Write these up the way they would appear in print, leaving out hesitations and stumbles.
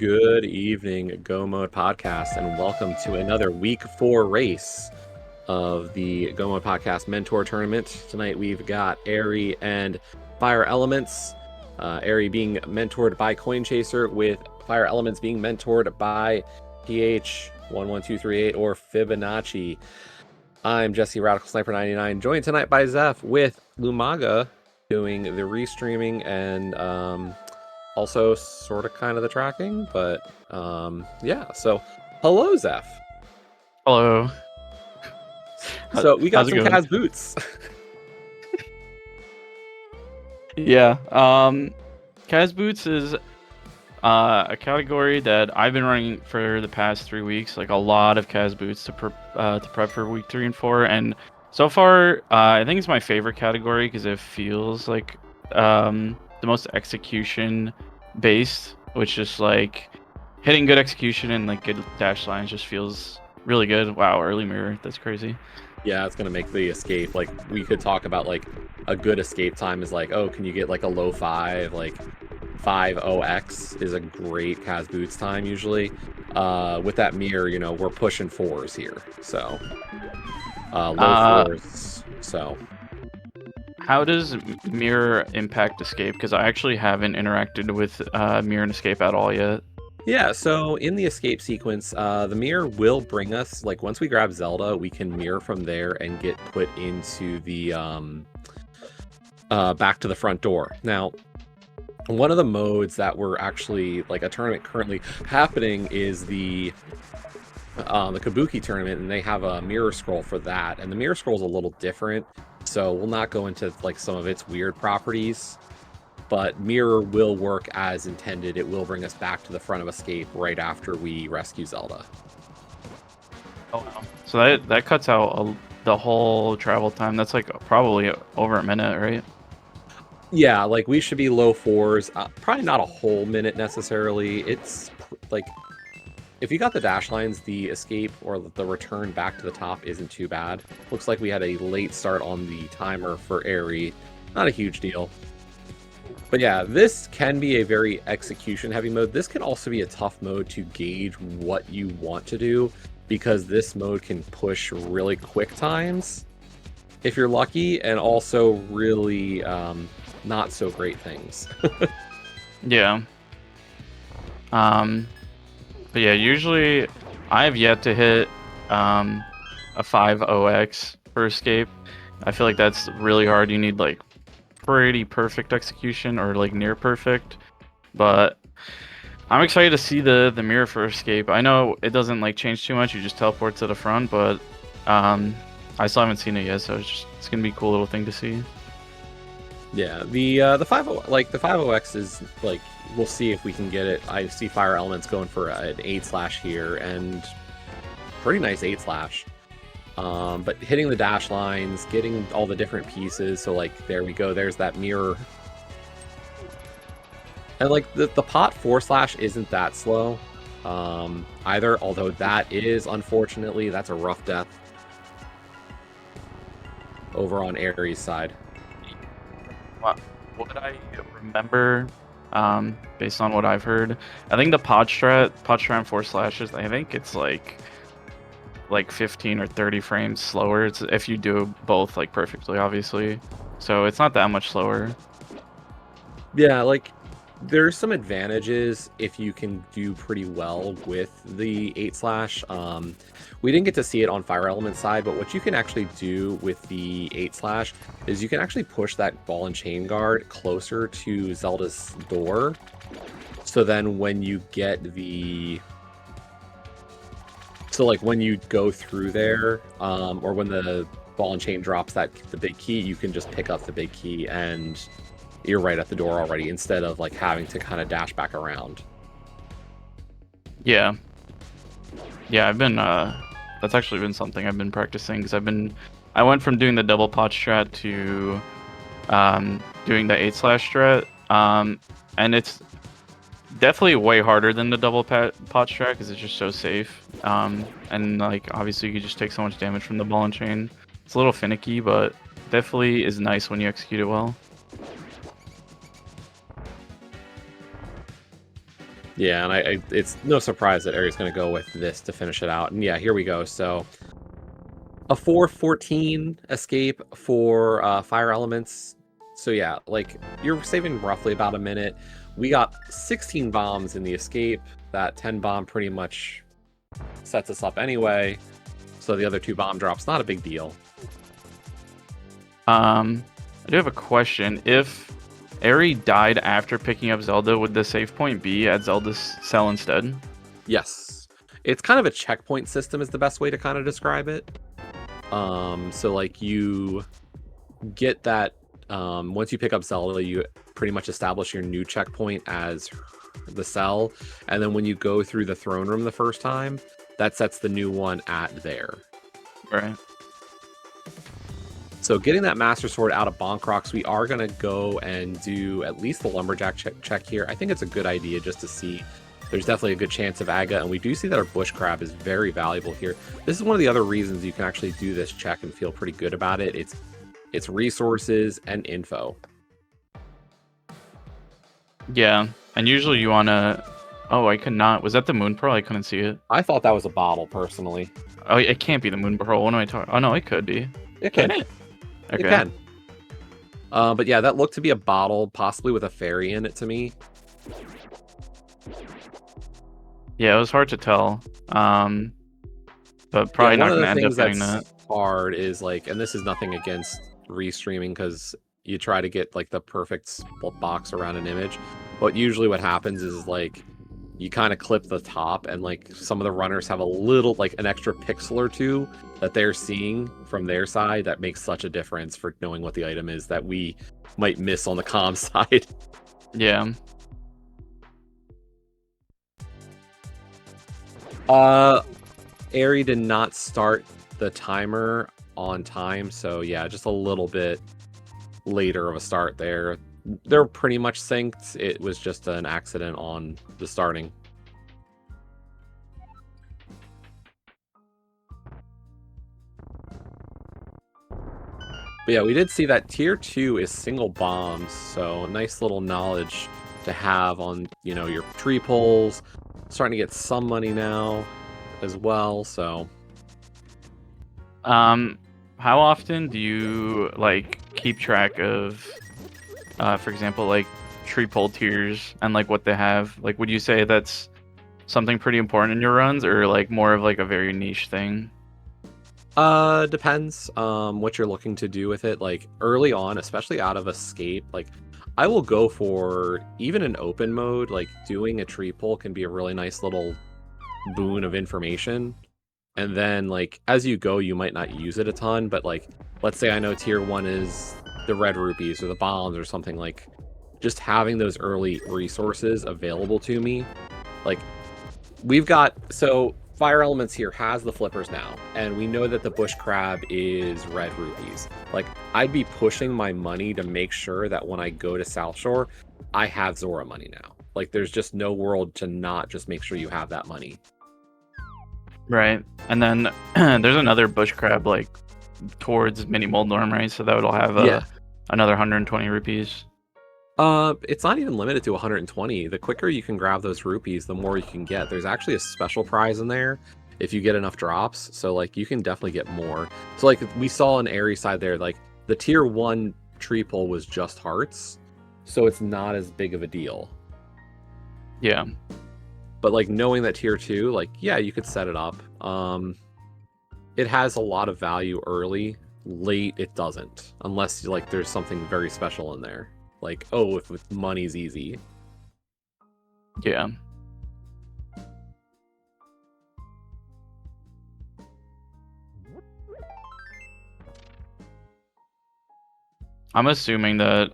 Good evening, Go Mode Podcast, and welcome to another week 4 race of the Go Mode Podcast Mentor Tournament. Tonight we've got Airy and Fire Elements. Airy being mentored by Coin Chaser, with Fire Elements being mentored by PH11238 or Fibonacci. I'm Jesse Radical Sniper 99, joined tonight by Zeph with Lumaga doing the restreaming and also sort of kind of the tracking, but yeah. So hello, Zeph. Hello. So we got How's it some going? Kaz boots. Yeah. Kaz Boots is a category that I've been running for the past 3 weeks. Like a lot of Kaz Boots to prep for week 3 and 4, and so far I think it's my favorite category because it feels like the most execution based, which is like hitting good execution and like good dash lines just feels really good. Wow, early mirror, that's crazy. Yeah, it's gonna make the escape. Like, we could talk about like a good escape time is like, oh, can you get like a low 5, like 5-0x is a great Kaz boots time usually. With that mirror, you know, we're pushing 4s here, so low 4s. So how does mirror impact escape? Because I actually haven't interacted with mirror and escape at all yet. yeah, so in the escape sequence, the mirror will bring us, like, once we grab Zelda, we can mirror from there and get put into the back to the front door. Now, one of the modes that we're actually, like, a tournament currently happening is the Kabuki tournament, and they have a mirror scroll for that, and the mirror scroll is a little different, so we'll not go into like some of its weird properties, but mirror will work as intended. It will bring us back to the front of escape right after we rescue Zelda. Oh wow. So that cuts out the whole travel time. That's like probably over a minute, right? Yeah, like we should be low 4s, probably not a whole minute necessarily. It's like, if you got the dash lines, the escape or the return back to the top isn't too bad. Looks like we had a late start on the timer for Airy. Not a huge deal. But yeah, this can be a very execution-heavy mode. This can also be a tough mode to gauge what you want to do, because this mode can push really quick times, if you're lucky, and also really not so great things. Yeah. But yeah, usually I have yet to hit a 5-0x for escape. I feel like that's really hard. You need like pretty perfect execution or like near perfect. But I'm excited to see the mirror for escape. I know it doesn't like change too much. You just teleport to the front, but I still haven't seen it yet, so it's gonna be a cool little thing to see. Yeah, the 50, like the 50x is like, we'll see if we can get it. I see Fire Elements going for an 8/ here, and pretty nice 8/. But hitting the dash lines, getting all the different pieces, so like there we go, there's that mirror. And like the pot 4/ isn't that slow either, although that is, unfortunately, that's a rough death over on Aries' side. What I remember, based on what I've heard, I think the pod strat 4/, I think it's like 15 or 30 frames slower. It's if you do both like perfectly, obviously. So it's not that much slower. Yeah, like there's some advantages if you can do pretty well with the 8/. We didn't get to see it on Fire Element side, but what you can actually do with the 8/ is you can actually push that ball and chain guard closer to Zelda's door. So then when you get the... So like when you go through there, or when the ball and chain drops the big key, you can just pick up the big key and you're right at the door already, instead of like having to kind of dash back around. Yeah. I've been that's actually been something I've been practicing, because I went from doing the double pot strat to doing the 8/ strat, and it's definitely way harder than the double pot strat because it's just so safe, and like obviously you just take so much damage from the ball and chain. It's a little finicky, but definitely is nice when you execute it well. Yeah, and it's no surprise that Aries going to go with this to finish it out. And yeah, here we go. So a 414 escape for fire elements. So yeah, like you're saving roughly about a minute. We got 16 bombs in the escape. That 10 bomb pretty much sets us up anyway. So the other 2 bomb drops, not a big deal. I do have a question. If Aerie died after picking up Zelda, would the save point be at Zelda's cell instead? Yes. It's kind of a checkpoint system is the best way to kind of describe it. So like you get that once you pick up Zelda, you pretty much establish your new checkpoint as the cell, and then when you go through the throne room the first time, that sets the new one at there. Right. So getting that Master Sword out of Bonk Rocks, we are going to go and do at least the Lumberjack check here. I think it's a good idea just to see. There's definitely a good chance of Aga, and we do see that our Bush Crab is very valuable here. This is one of the other reasons you can actually do this check and feel pretty good about it. It's resources and info. Yeah, and usually you want to... Oh, I could not... Was that the Moon Pearl? I couldn't see it. I thought that was a bottle, personally. Oh, it can't be the Moon Pearl. What am I talking... Oh, no, it could be. It can. Can it? Okay. It can. But yeah, that looked to be a bottle, possibly with a fairy in it to me. Yeah, it was hard to tell. But probably not going to end up getting that. Hard is like, and this is nothing against restreaming because you try to get like the perfect box around an image, but usually what happens is like you kind of clip the top and like some of the runners have a little like an extra pixel or two that they're seeing from their side that makes such a difference for knowing what the item is that we might miss on the comm side. Yeah. Aerie did not start the timer on time, so yeah, just a little bit later of a start there. They're pretty much synced. It was just an accident on the starting. But yeah, we did see that tier 2 is single bombs, so nice little knowledge to have on, you know, your tree poles. Starting to get some money now as well, so... How often do you, like, keep track of, for example, like, tree pole tiers and, like, what they have? Like, would you say that's something pretty important in your runs, or, like, more of, like, a very niche thing? Depends, what you're looking to do with it. Like, early on, especially out of Escape, like, I will go for, even in open mode, like, doing a tree pole can be a really nice little boon of information. And then, like, as you go, you might not use it a ton, but, like, let's say I know tier 1 is the red rupees or the bombs or something, like, just having those early resources available to me. Like, we've got... So, Fire Elements here has the flippers now, and we know that the Bush Crab is red rupees. Like, I'd be pushing my money to make sure that when I go to South Shore, I have Zora money now. Like, there's just no world to not just make sure you have that money. Right. And then there's another Bush Crab, like, towards Mini Moldorm, right? So that would all have another 120 rupees. It's not even limited to 120. The quicker you can grab those rupees, the more you can get. There's actually a special prize in there if you get enough drops. So, like, you can definitely get more. So, like, we saw on Aerie side there, like, the tier 1 tree pole was just hearts. So it's not as big of a deal. Yeah. But, like, knowing that tier 2, like, yeah, you could set it up. It has a lot of value early. Late, it doesn't. Unless, like, there's something very special in there. Like, oh, if money's easy. Yeah. I'm assuming that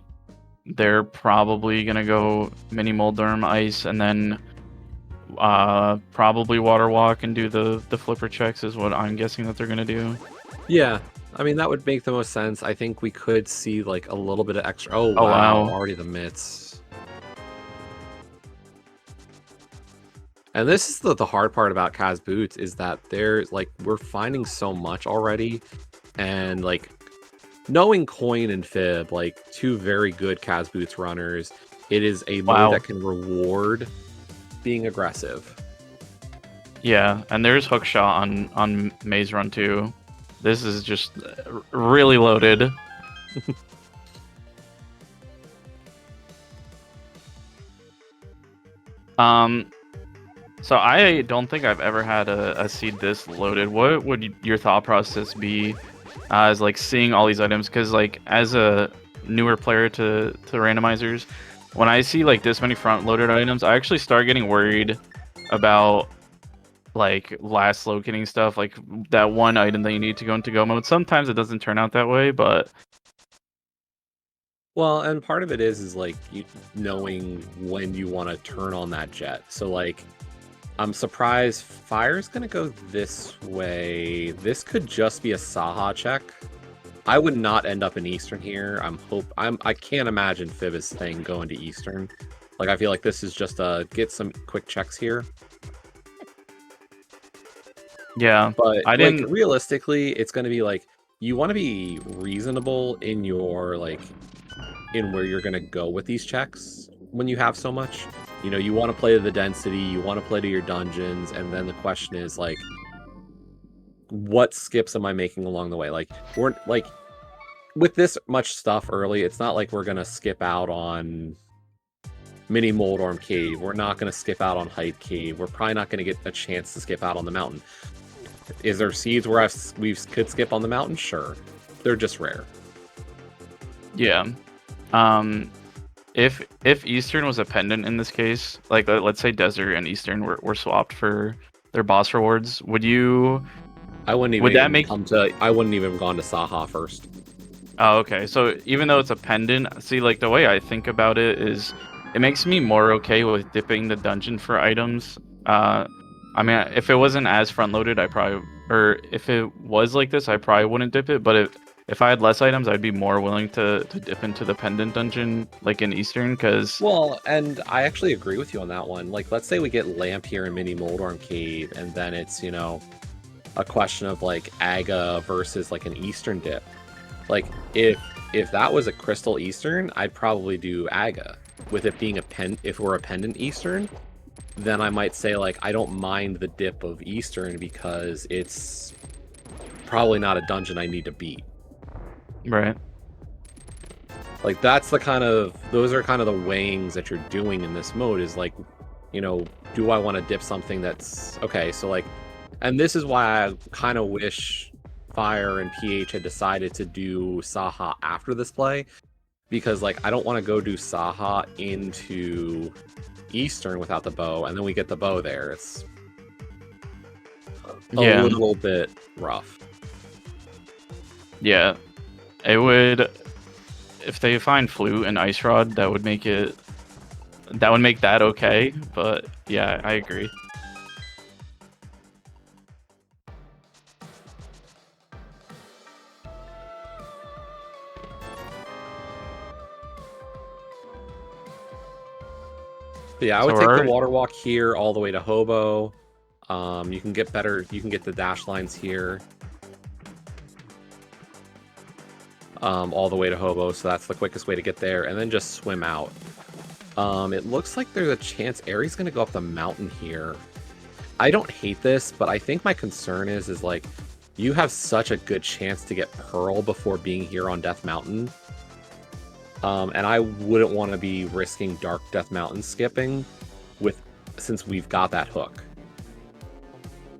they're probably going to go Mini Moldorm Ice and then probably Water Walk and do the flipper checks is what I'm guessing that they're going to do. Yeah. I mean, that would make the most sense. I think we could see, like, a little bit of extra... Oh, wow. Already the mitts. And this is the hard part about Kaz Boots, is that we're finding so much already. And, like, knowing Coin and Fib, like, two very good Kaz Boots runners, it is a mode that can reward being aggressive. Yeah, and there's hook shot on Maze Run too. This is just really loaded. So I don't think I've ever had a seed this loaded. What would your thought process be as like seeing all these items? Because like as a newer player to randomizers, when I see like this many front loaded items, I actually start getting worried about like last locating stuff, like that one item that you need to go into go mode. Sometimes it doesn't turn out that way, but Well, and part of it is like you knowing when you want to turn on that jet. So like I'm surprised Fire's gonna go this way. This could just be a Saha check. I would not end up in Eastern here. I can't imagine Fib's thing going to Eastern. Like I feel like this is just get some quick checks here. yeah, But I like didn't. realistically, it's gonna be like you want to be reasonable in your like in where you're gonna go with these checks when you have so much. You know, you want to play to the density, you want to play to your dungeons, and then the question is like, what skips am I making along the way? Like we're like with this much stuff early, it's not like we're gonna skip out on Mini Moldorm Cave. We're not gonna skip out on Hype Cave. We're probably not gonna get a chance to skip out on the mountain. Is there seeds where we could skip on the mountain? Sure. They're just rare. Yeah. If Eastern was a pendant in this case, like let's say Desert and Eastern were swapped for their boss rewards, would you? I wouldn't even Would that make? I wouldn't even gone to Saha first. Oh, okay. So even though it's a pendant, see, like the way I think about it is, it makes me more okay with dipping the dungeon for items. I mean, if it wasn't as front loaded, or if it was like this, I probably wouldn't dip it. But if I had less items, I'd be more willing to dip into the pendant dungeon, like in Eastern, because Well, and I actually agree with you on that one. Like, let's say we get Lamp here in Mini Moldorm Cave, and then it's, you know, a question of like Aga versus like an Eastern dip. Like, if that was a Crystal Eastern, I'd probably do Aga. With it being if we're a pendant Eastern, then I might say like I don't mind the dip of Eastern because it's probably not a dungeon I need to beat. right. Like those are kind of the weighings that you're doing in this mode is like, you know, do I want to dip something that's okay, so like, and this is why I kind of wish Fire and PH had decided to do Saha after this play, because like I don't want to go do Saha into Eastern without the bow, and then we get the bow there. It's a Yeah. little bit rough. Yeah. It would, if they find Flute and Ice Rod, that would make that okay. But yeah, I agree. But yeah, I would take the water walk here all the way to Hobo. You can get the dash lines here. All the way to Hobo, so that's the quickest way to get there, and then just swim out. It looks like there's a chance Aries gonna go up the mountain here. I don't hate this, but I think my concern is like, you have such a good chance to get Pearl before being here on Death Mountain. And I wouldn't want to be risking Dark Death Mountain skipping since we've got that hook.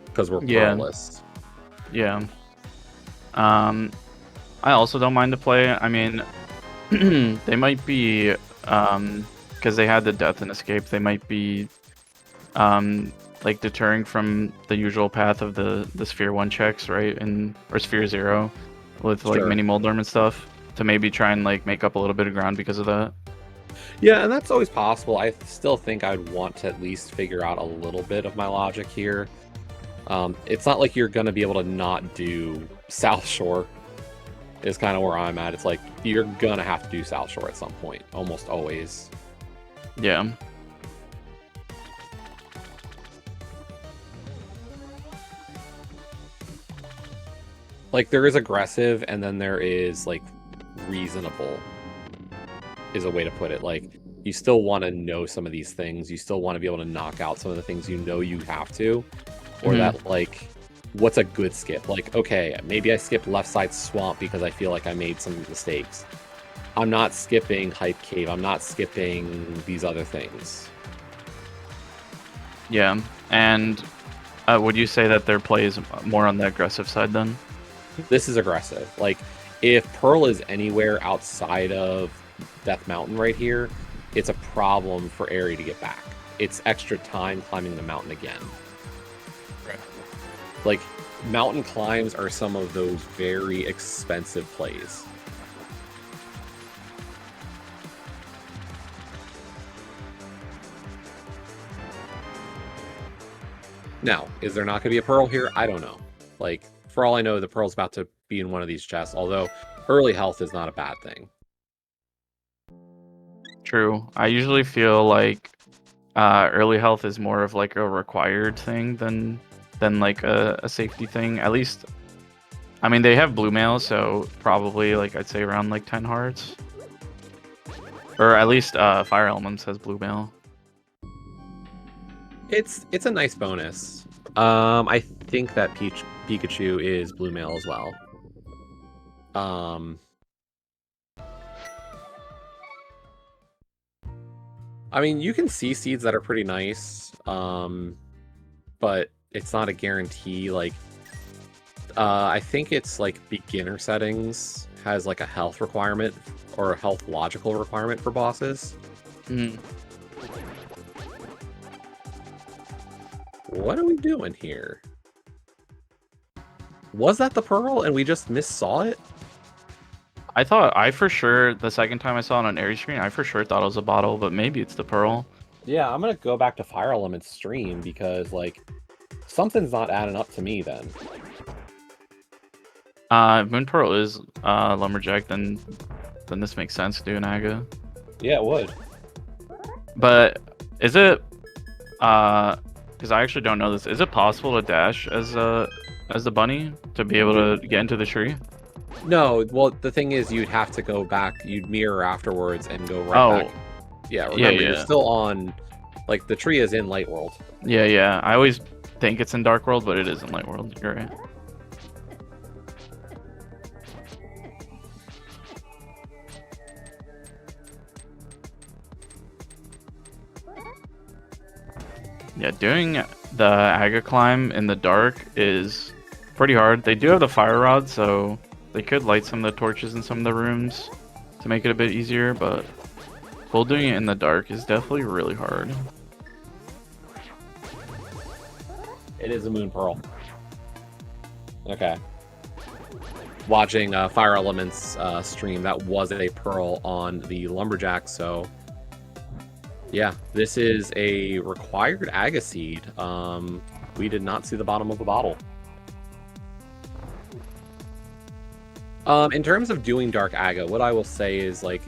Because we're Pearlless. Yeah. I also don't mind the play. I mean, they might be, because they had the death and escape, they might be, like deterring from the usual path of the Sphere 1 checks, right? Or Sphere 0 with like Mini Moldorm and stuff, to maybe try and like make up a little bit of ground because of that. Yeah, and that's always possible. I still think I'd want to at least figure out a little bit of my logic here. It's not like you're going to be able to not do South Shore, is kind of where I'm at. It's like, you're going to have to do South Shore at some point, almost always. Yeah. Like, there is aggressive, and then there is, like, reasonable, is a way to put it. Like, you still want to know some of these things. You still want to be able to knock out some of the things you know you have to, or that like, what's a good skip? Like, okay, maybe I skipped left side swamp because I feel like I made some mistakes. I'm not skipping hype cave. I'm not skipping these other things. Yeah, and would you say that their play is more on the aggressive side then? This is aggressive. Like, if Pearl is anywhere outside of Death Mountain right here, it's a problem for Aerie to get back. It's extra time climbing the mountain again. Right. Like, mountain climbs are some of those very expensive plays. Now, is there not going to be a Pearl here? I don't know. Like, for all I know, the Pearl's about to be in one of these chests, although early health is not a bad thing. True. I usually feel like early health is more of like a required thing than like a safety thing. At least, I mean, they have blue mail, so probably like I'd say around like 10 hearts, or at least Fire Elements has blue mail. It's a nice bonus. I think that Pikachu is blue mail as well. I mean, you can see seeds that are pretty nice, but it's not a guarantee. Like, I think it's like beginner settings has like a health requirement or a health logical requirement for bosses. What are we doing here? Was that the Pearl and we just missaw it? I for sure, the second time I saw it on Aerie screen, I for sure thought it was a bottle, but maybe it's the Pearl. Yeah, I'm gonna go back to Fire Element's stream because, like, something's not adding up to me then. Moon Pearl is Lumberjack, then this makes sense to do an Aga. Yeah, it would. But is it, because I actually don't know this, is it possible to dash as the bunny to be able to get into the tree? No, well, the thing is, you'd have to go back, you'd mirror afterwards and go right back. Yeah, remember, you're still on, like, the tree is in Light World. Yeah. I always think it's in Dark World, but it is in Light World. You're right. Yeah, doing the Aga climb in the dark is pretty hard. They do have the fire rod, so they could light some of the torches in some of the rooms to make it a bit easier, but full doing it in the dark is definitely really hard. It is a Moon Pearl. Okay. Watching Fire Element's stream, that was a Pearl on the Lumberjack, so... Yeah, this is a required Aga Seed. We did not see the bottom of the bottle. In terms of doing Dark Aga, what I will say is, like,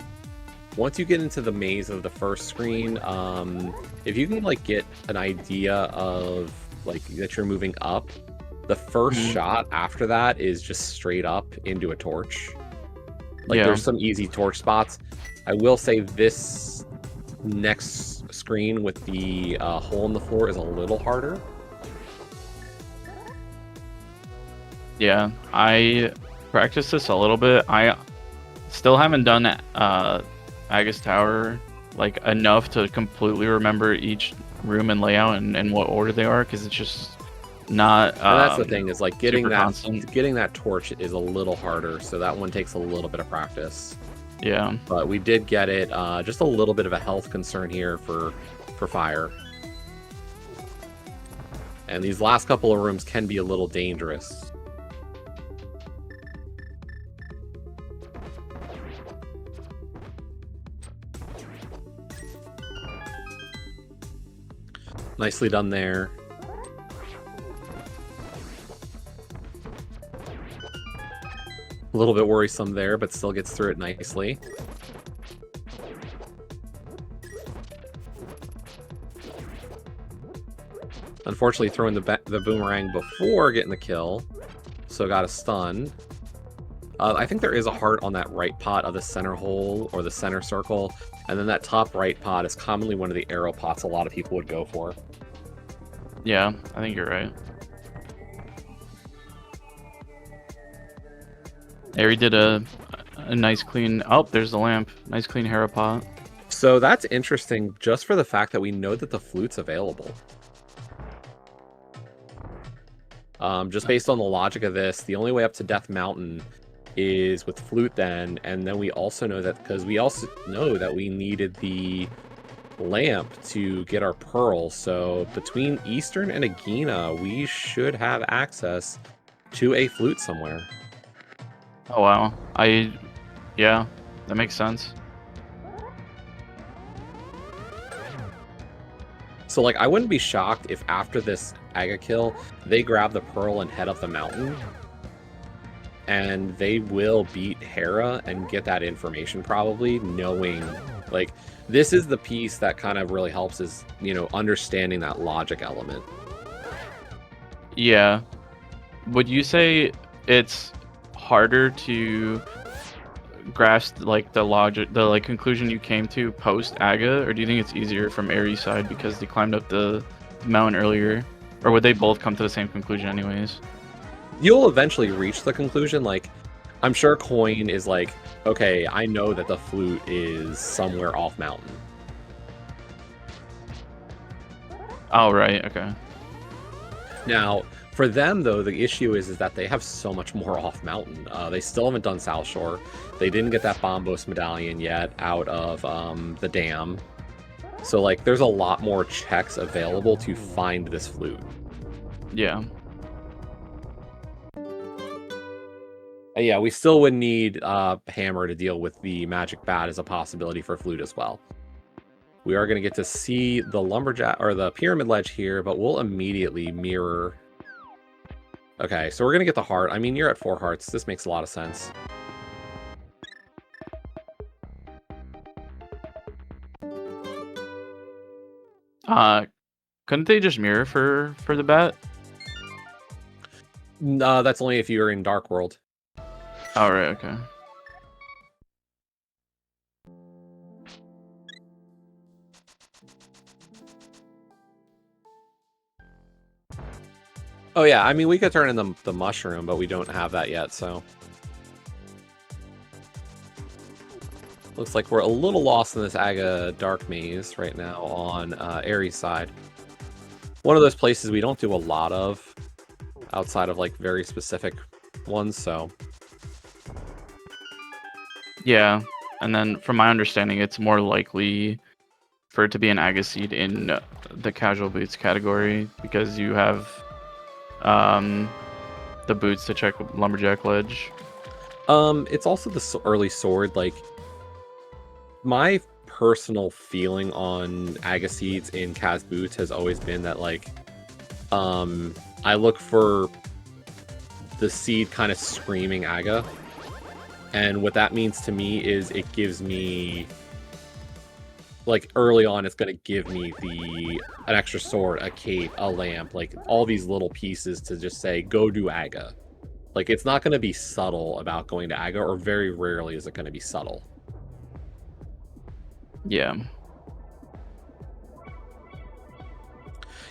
once you get into the maze of the first screen, if you can, like, get an idea of, like, that you're moving up, the first shot after that is just straight up into a torch. Like, there's some easy torch spots. I will say this next screen with the hole in the floor is a little harder. Yeah, I practiced this a little bit. I still haven't done Aga's Tower like enough to completely remember each room and layout and what order they are, because it's just not. And that's the thing, is like getting that torch is a little harder, so that one takes a little bit of practice. Yeah, but we did get it. Just a little bit of a health concern here for fire, and these last couple of rooms can be a little dangerous. Nicely done there. A little bit worrisome there, but still gets through it nicely. Unfortunately, throwing the boomerang before getting the kill, so got a stun. I think there is a heart on that right pot of the center hole or the center circle. And then that top right pot is commonly one of the arrow pots a lot of people would go for. Yeah, I think you're right. Ari did a nice clean. Oh, there's the lamp. Nice clean Hera pot. So that's interesting just for the fact that we know that the flute's available. Just based on the logic of this, the only way up to Death Mountain is with flute then, and then we also know that because we also know that we needed the lamp to get our pearl. So between Eastern and Agena, we should have access to a flute somewhere. Oh wow. Yeah, that makes sense. So like I wouldn't be shocked if after this Aga kill, they grab the pearl and head up the mountain. And they will beat Hera and get that information probably, knowing like this is the piece that kind of really helps is, you know, understanding that logic element. Yeah. Would you say it's harder to grasp like the logic, the like conclusion you came to post Aga, or do you think it's easier from Ares' side because they climbed up the mountain earlier, or would they both come to the same conclusion anyways? You'll eventually reach the conclusion. Like, I'm sure Coin is like, okay, I know that the flute is somewhere off mountain. Oh right, okay. Now, for them though, the issue is that they have so much more off mountain. They still haven't done South Shore. They didn't get that Bombos medallion yet out of the dam. So like, there's a lot more checks available to find this flute. Yeah. Yeah, we still would need Hammer to deal with the Magic Bat as a possibility for flute as well. We are going to get to see the Lumberjack or the Pyramid Ledge here, but we'll immediately mirror. Okay, so we're going to get the heart. I mean, you're at 4 hearts. This makes a lot of sense. Couldn't they just mirror for the bat? No, that's only if you're in Dark World. Oh right, okay. Oh yeah, I mean, we could turn in the mushroom, but we don't have that yet, so. Looks like we're a little lost in this Aga Dark Maze right now on Ares' side. One of those places we don't do a lot of, outside of like very specific ones, so. Yeah, and then from my understanding, it's more likely for it to be an Aga seed in the casual boots category because you have the boots to check Lumberjack Ledge. It's also the early sword. Like, my personal feeling on Aga seeds in Kaz boots has always been that like, I look for the seed kind of screaming Aga. And what that means to me is it gives me, like, early on, it's going to give me an extra sword, a cape, a lamp, like, all these little pieces to just say, go do Aga. Like, it's not going to be subtle about going to Aga, or very rarely is it going to be subtle. Yeah.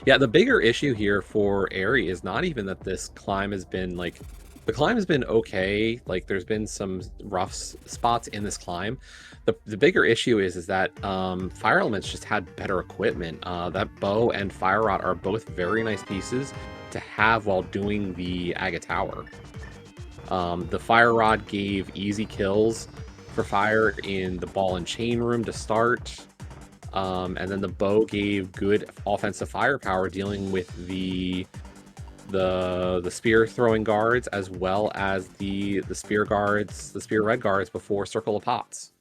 Yeah, the bigger issue here for Aerie is not even that this climb has been, like, the climb has been okay. Like, there's been some rough spots in this climb. The bigger issue is that Fire Element's just had better equipment. That bow and Fire Rod are both very nice pieces to have while doing the Aga Tower. The Fire Rod gave easy kills for fire in the ball and chain room to start. And then the bow gave good offensive firepower dealing with the spear throwing guards, as well as the spear guards, the spear red guards before Circle of Pots.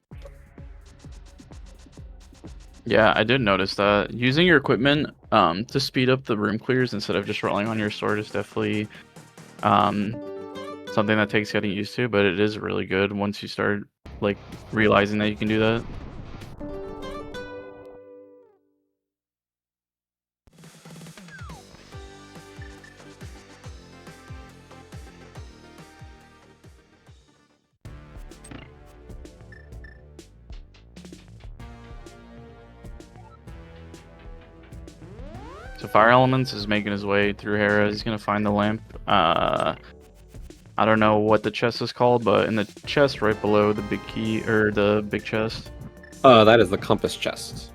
Yeah, I did notice that using your equipment to speed up the room clears instead of just rolling on your sword is definitely something that takes getting used to, but it is really good once you start like realizing that you can do that. So Fire Elements is making his way through Hera. He's gonna find the lamp. I don't know what the chest is called, but in the chest right below the big key or the big chest. That is the compass chest.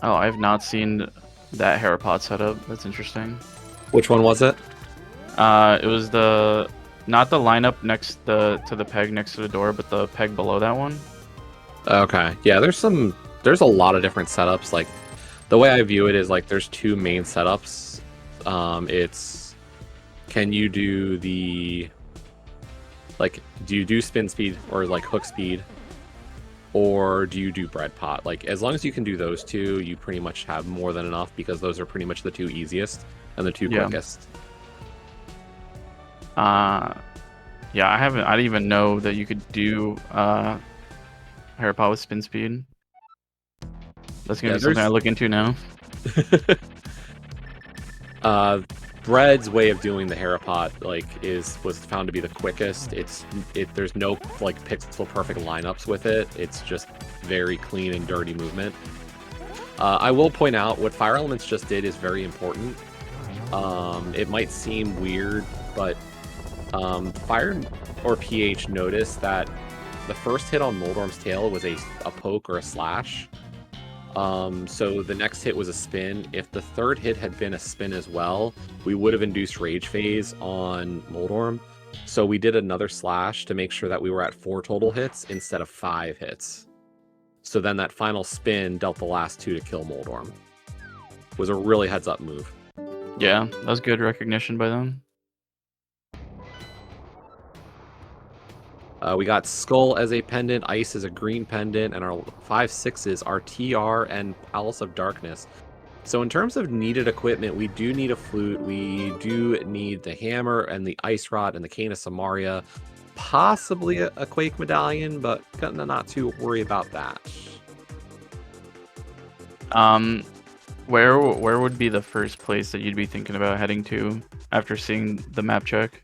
Oh, I have not seen that Hera pot setup. That's interesting. Which one was it? It was the not the lineup next to the peg next to the door, but the peg below that one. Okay, yeah. There's a lot of different setups. Like the way I view it is like there's two main setups. It's can you do the do you do spin speed or like hook speed, or do you do bread pot? Like as long as you can do those two, you pretty much have more than enough because those are pretty much the two easiest and the two quickest. Yeah, I didn't even know that you could do Hera pot with spin speed. That's gonna be something I look into now. Bread's way of doing the Hera pot was found to be the quickest. There's no like pixel perfect lineups with it. It's just very clean and dirty movement. I will point out what Fire Elements just did is very important. It might seem weird, but Fire or PH noticed that the first hit on Moldorm's tail was a poke or a slash. So the next hit was a spin. If the third hit had been a spin as well, we would have induced Rage Phase on Moldorm. So we did another slash to make sure that we were at 4 total hits instead of 5 hits. So then that final spin dealt the last 2 to kill Moldorm. It was a really heads-up move. Yeah, that was good recognition by them. We got Skull as a pendant, Ice as a green pendant, and our 5/6s are TR and Palace of Darkness. So in terms of needed equipment, we do need a flute, we do need the hammer and the ice rod and the cane of Samaria, possibly a Quake medallion, but gonna not too worry about that. Where would be the first place that you'd be thinking about heading to after seeing the map check?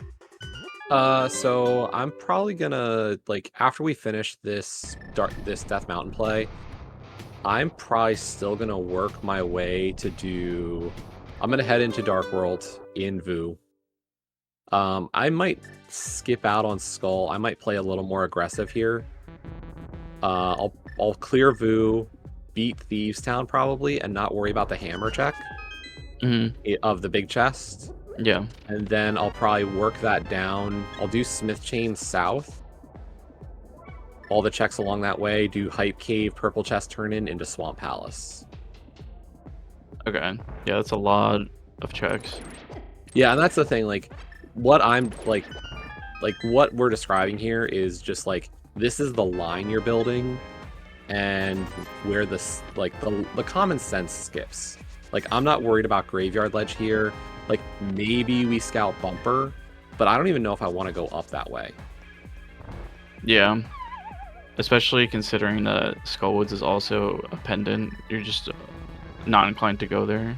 So I'm probably gonna after we finish this Death Mountain play, I'm probably still gonna work my way to do. I'm gonna head into Dark World in Vu. I might skip out on Skull. I might play a little more aggressive here. I'll clear Vu, beat Thieves Town probably, and not worry about the hammer check of the big chest. Yeah. And then I'll probably work that down. I'll do Smith Chain South. All the checks along that way. Do Hype Cave, Purple Chest Turn-In into Swamp Palace. Okay. Yeah, that's a lot of checks. Yeah, and that's the thing. What I'm what we're describing here is just this is the line you're building, and where this the common sense skips. I'm not worried about Graveyard Ledge here. Maybe we scout Bumper, but I don't even know if I want to go up that way. Yeah. Especially considering that Skullwoods is also a pendant. You're just not inclined to go there.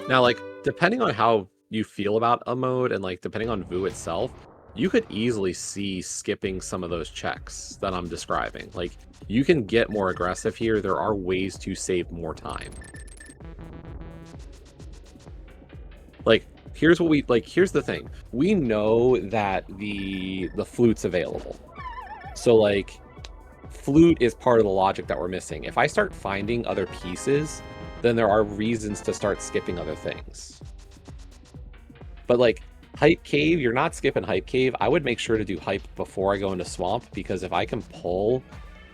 Now, depending on how you feel about a mode and depending on Vu itself, you could easily see skipping some of those checks that I'm describing. You can get more aggressive here. There are ways to save more time. Here's what here's the thing. We know that the flute's available. So flute is part of the logic that we're missing. If I start finding other pieces, then there are reasons to start skipping other things. But Hype Cave, you're not skipping Hype Cave. I would make sure to do Hype before I go into Swamp, because if I can pull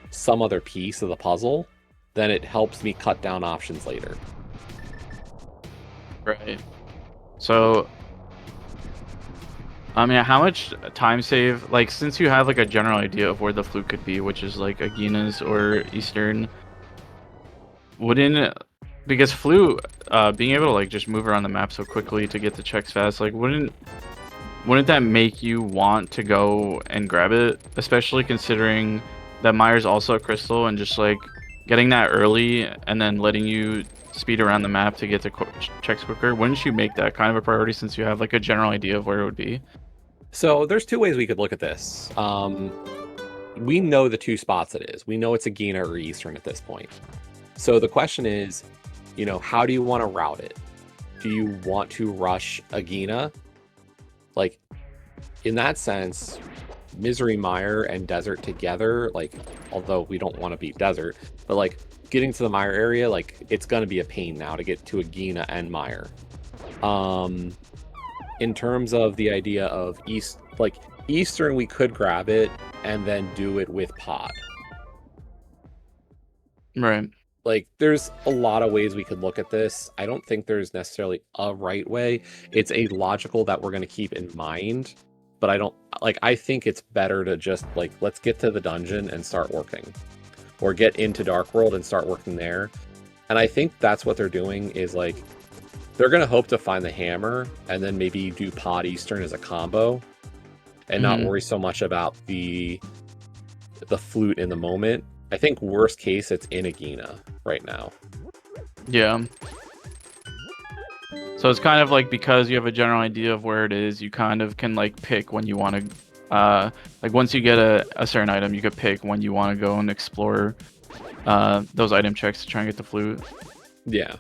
some other piece of the puzzle, then it helps me cut down options later. Right. So, I mean, how much time save, since you have a general idea of where the flute could be, which is Aegina's or Eastern, because flute, being able to just move around the map so quickly to get the checks fast, wouldn't that make you want to go and grab it, especially considering that Myers also a crystal, and just getting that early and then letting you speed around the map to get to checks quicker? Wouldn't you make that kind of a priority since you have a general idea of where it would be? So there's two ways we could look at this. We know the two spots it is. We know it's Agena or Eastern at this point. So the question is, how do you want to route it? Do you want to rush Agena? Like, in that sense, Misery Mire and Desert together, like, although we don't want to beat Desert, but like getting to the Mire area, like, it's going to be a pain now to get to Agena and Mire. In terms of the idea of Eastern, we could grab it and then do it with Pod. Right. Like, there's a lot of ways we could look at this. I don't think there's necessarily a right way. It's a logical that we're going to keep in mind, but I think it's better to just, like, let's get to the dungeon and start working. Or get into Dark World and start working there. And I think that's what they're doing is, like, they're going to hope to find the hammer and then maybe do Pod Eastern as a combo and not worry so much about the flute in the moment. I think worst case, it's in Agena right now. Yeah. So it's kind of like, because you have a general idea of where it is, you kind of can like pick when you want to, like once you get a certain item, you could pick when you want to go and explore those item checks to try and get the flute. Yeah.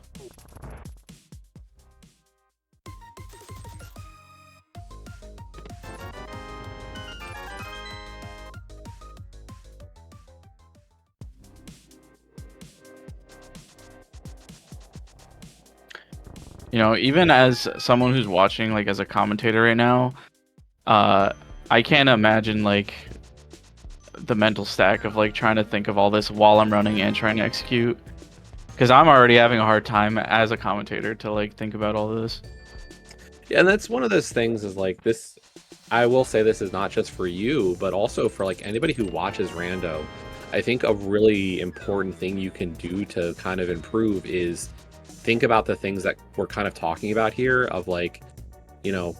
Even as someone who's watching, like as a commentator right now, I can't imagine like the mental stack of like trying to think of all this while I'm running and trying to execute, because I'm already having a hard time as a commentator to like think about all this. Yeah, and that's one of those things is like this. I will say this is not just for you, but also for like anybody who watches Rando. I think a really important thing you can do to kind of improve is think about the things that we're kind of talking about here of like,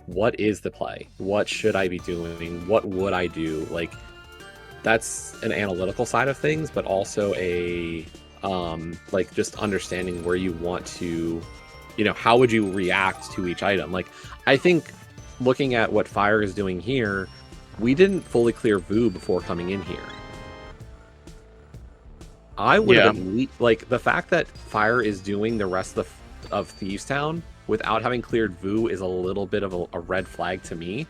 what is the play? What should I be doing? What would I do? Like, that's an analytical side of things, but also a like just understanding where you want to, how would you react to each item? Like, I think looking at what Fire is doing here, we didn't fully clear Vu before coming in here. I would have like the fact that Fire is doing the rest of Thieves Town without having cleared Vu is a little bit of a red flag to me,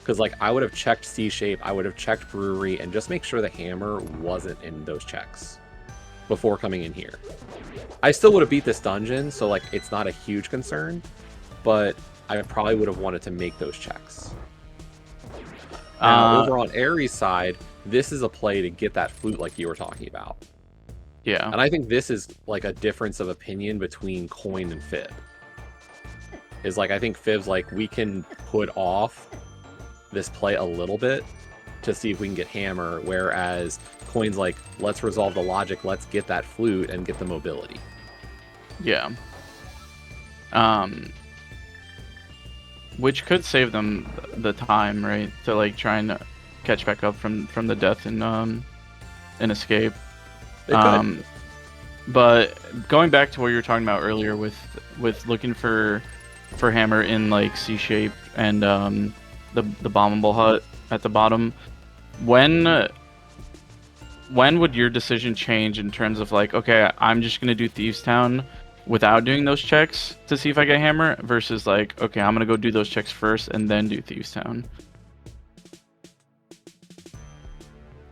because like I would have checked C-Shape, I would have checked Brewery, and just make sure the hammer wasn't in those checks before coming in here. I still would have beat this dungeon, so like it's not a huge concern, but I probably would have wanted to make those checks. Now, over on Ares' side, this is a play to get that flute like you were talking about. Yeah. And I think this is like a difference of opinion between Coin and Fib. Is like, I think Fib's like, we can put off this play a little bit to see if we can get hammer, whereas Coin's like, let's resolve the logic, let's get that flute and get the mobility. Yeah. Which could save them the time, right? To like try and catch back up from the death in Escape. But going back to what you were talking about earlier with looking for hammer in like C-Shape and the bombable hut at the bottom, when would your decision change in terms of like, okay, I'm just gonna do Thieves Town without doing those checks to see if I get hammer, versus like, okay, I'm gonna go do those checks first and then do Thieves Town?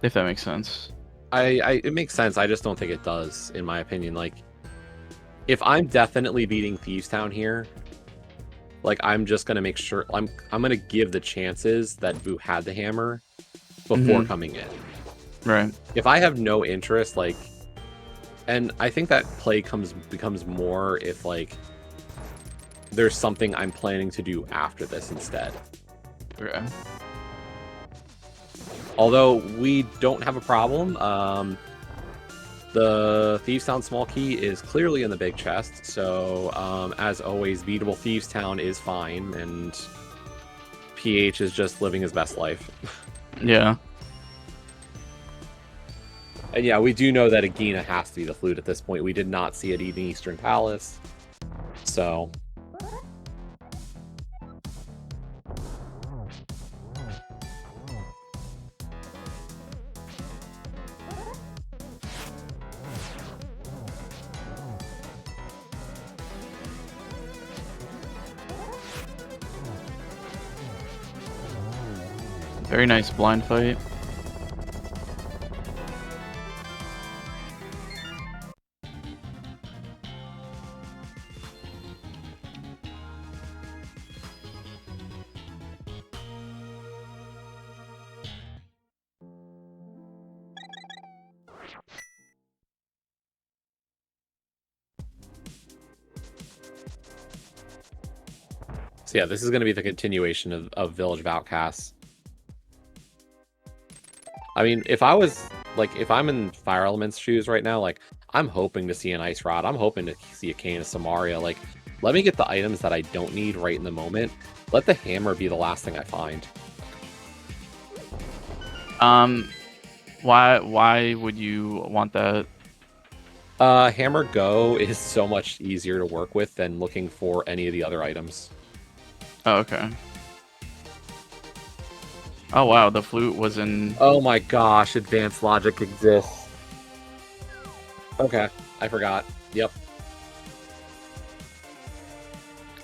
If that makes sense. It makes sense. I just don't think it does, in my opinion. Like, if I'm definitely beating Thieves Town here, like I'm just gonna make sure I'm gonna give the chances that Vu had the hammer before coming in. Right. If I have no interest, like, and I think that play becomes more if like there's something I'm planning to do after this instead. Okay. Although we don't have a problem, the Thieves Town small key is clearly in the big chest, so as always, beatable Thieves Town is fine, and PH is just living his best life. Yeah. And yeah, we do know that Agena has to be the flute at this point. We did not see it in Eastern Palace, so... Very nice blind fight. So yeah, this is going to be the continuation of Village of Outcasts. I mean, if I'm in Fire Element's shoes right now, like, I'm hoping to see an Ice Rod. I'm hoping to see a Cane of Samaria. Like, let me get the items that I don't need right in the moment. Let the hammer be the last thing I find. Why would you want that? Hammer Go is so much easier to work with than looking for any of the other items. Oh, okay. Oh wow, the flute was in. Oh my gosh, advanced logic exists. Okay, I forgot. Yep.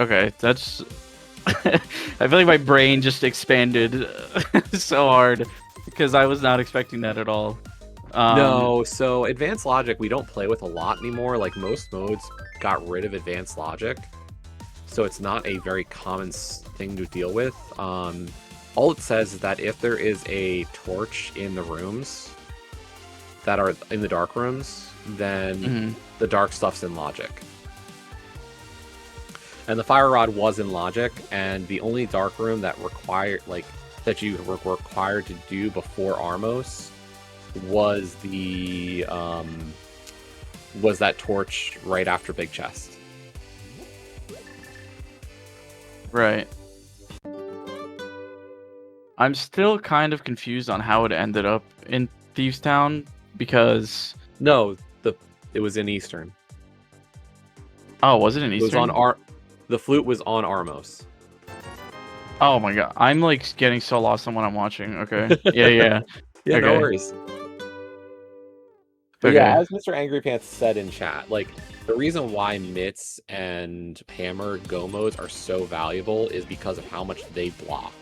Okay, that's. I feel like my brain just expanded so hard because I was not expecting that at all. No, so advanced logic we don't play with a lot anymore. Like, most modes got rid of advanced logic, so it's not a very common thing to deal with. All it says is that if there is a torch in the rooms that are in the dark rooms, then the dark stuff's in logic. And the fire rod was in logic, and the only dark room that required, like, that you were required to do before Armos was the was that torch right after Big Chest. Right. I'm still kind of confused on how it ended up in Thieves Town because. No, it was in Eastern. Oh, was it in Eastern? It was on the flute was on Armos. Oh my god, I'm like getting so lost on what I'm watching. Okay. Yeah. Yeah, okay. No worries. But okay. yeah, as Mr. Angry Pants said in chat, like, the reason why Mitts and Hammer Go modes are so valuable is because of how much they block.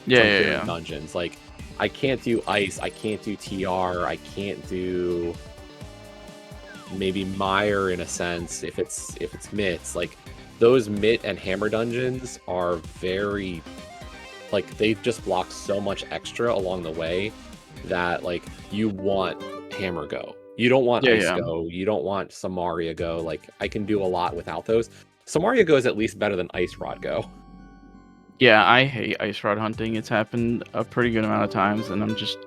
Yeah. Dungeons. Like, I can't do Ice, I can't do TR, I can't do maybe Mire in a sense if it's Mitts. Like, those Mitt and Hammer dungeons are very, like, they just block so much extra along the way that, like, you want Hammer Go. You don't want Ice Go. You don't want Samaria Go. Like, I can do a lot without those. Samaria Go is at least better than Ice Rod Go. Yeah, I hate Ice Rod hunting. It's happened a pretty good amount of times, and I'm just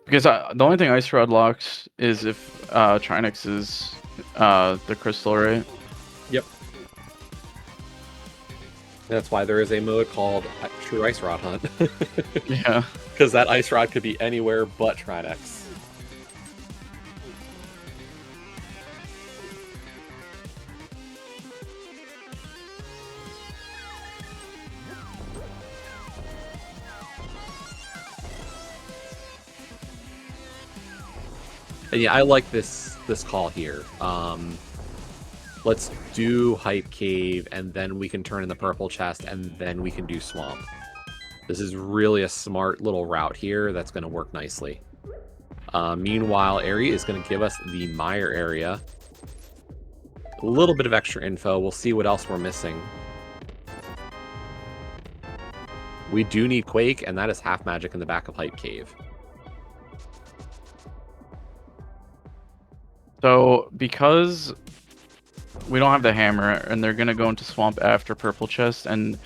because the only thing Ice Rod locks is if Trinix is the crystal, right? Yep. That's why there is a mode called True Ice Rod Hunt. Yeah. Because that Ice Rod could be anywhere but Trinix. And yeah, I like this call here. Let's do Hype Cave, and then we can turn in the purple chest, and then we can do Swamp. This is really a smart little route here that's going to work nicely. Meanwhile, Ari is going to give us the Mire area. A little bit of extra info. We'll see what else we're missing. We do need Quake, and that is half magic in the back of Hype Cave. So, because we don't have the hammer, and they're gonna go into Swamp after Purple Chest, and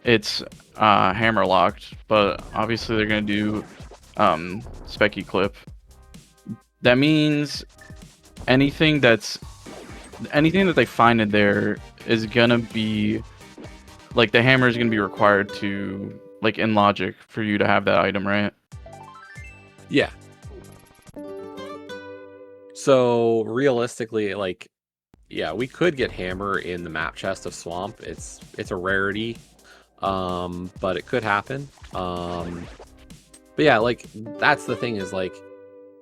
it's hammer locked, but obviously they're gonna do Specky Clip. That means anything that they find in there is gonna be like the hammer is gonna be required to, like, in logic for you to have that item, right? Yeah. So realistically, like, yeah, we could get hammer in the map chest of Swamp. It's a rarity, but it could happen. But yeah, like, that's the thing is, like,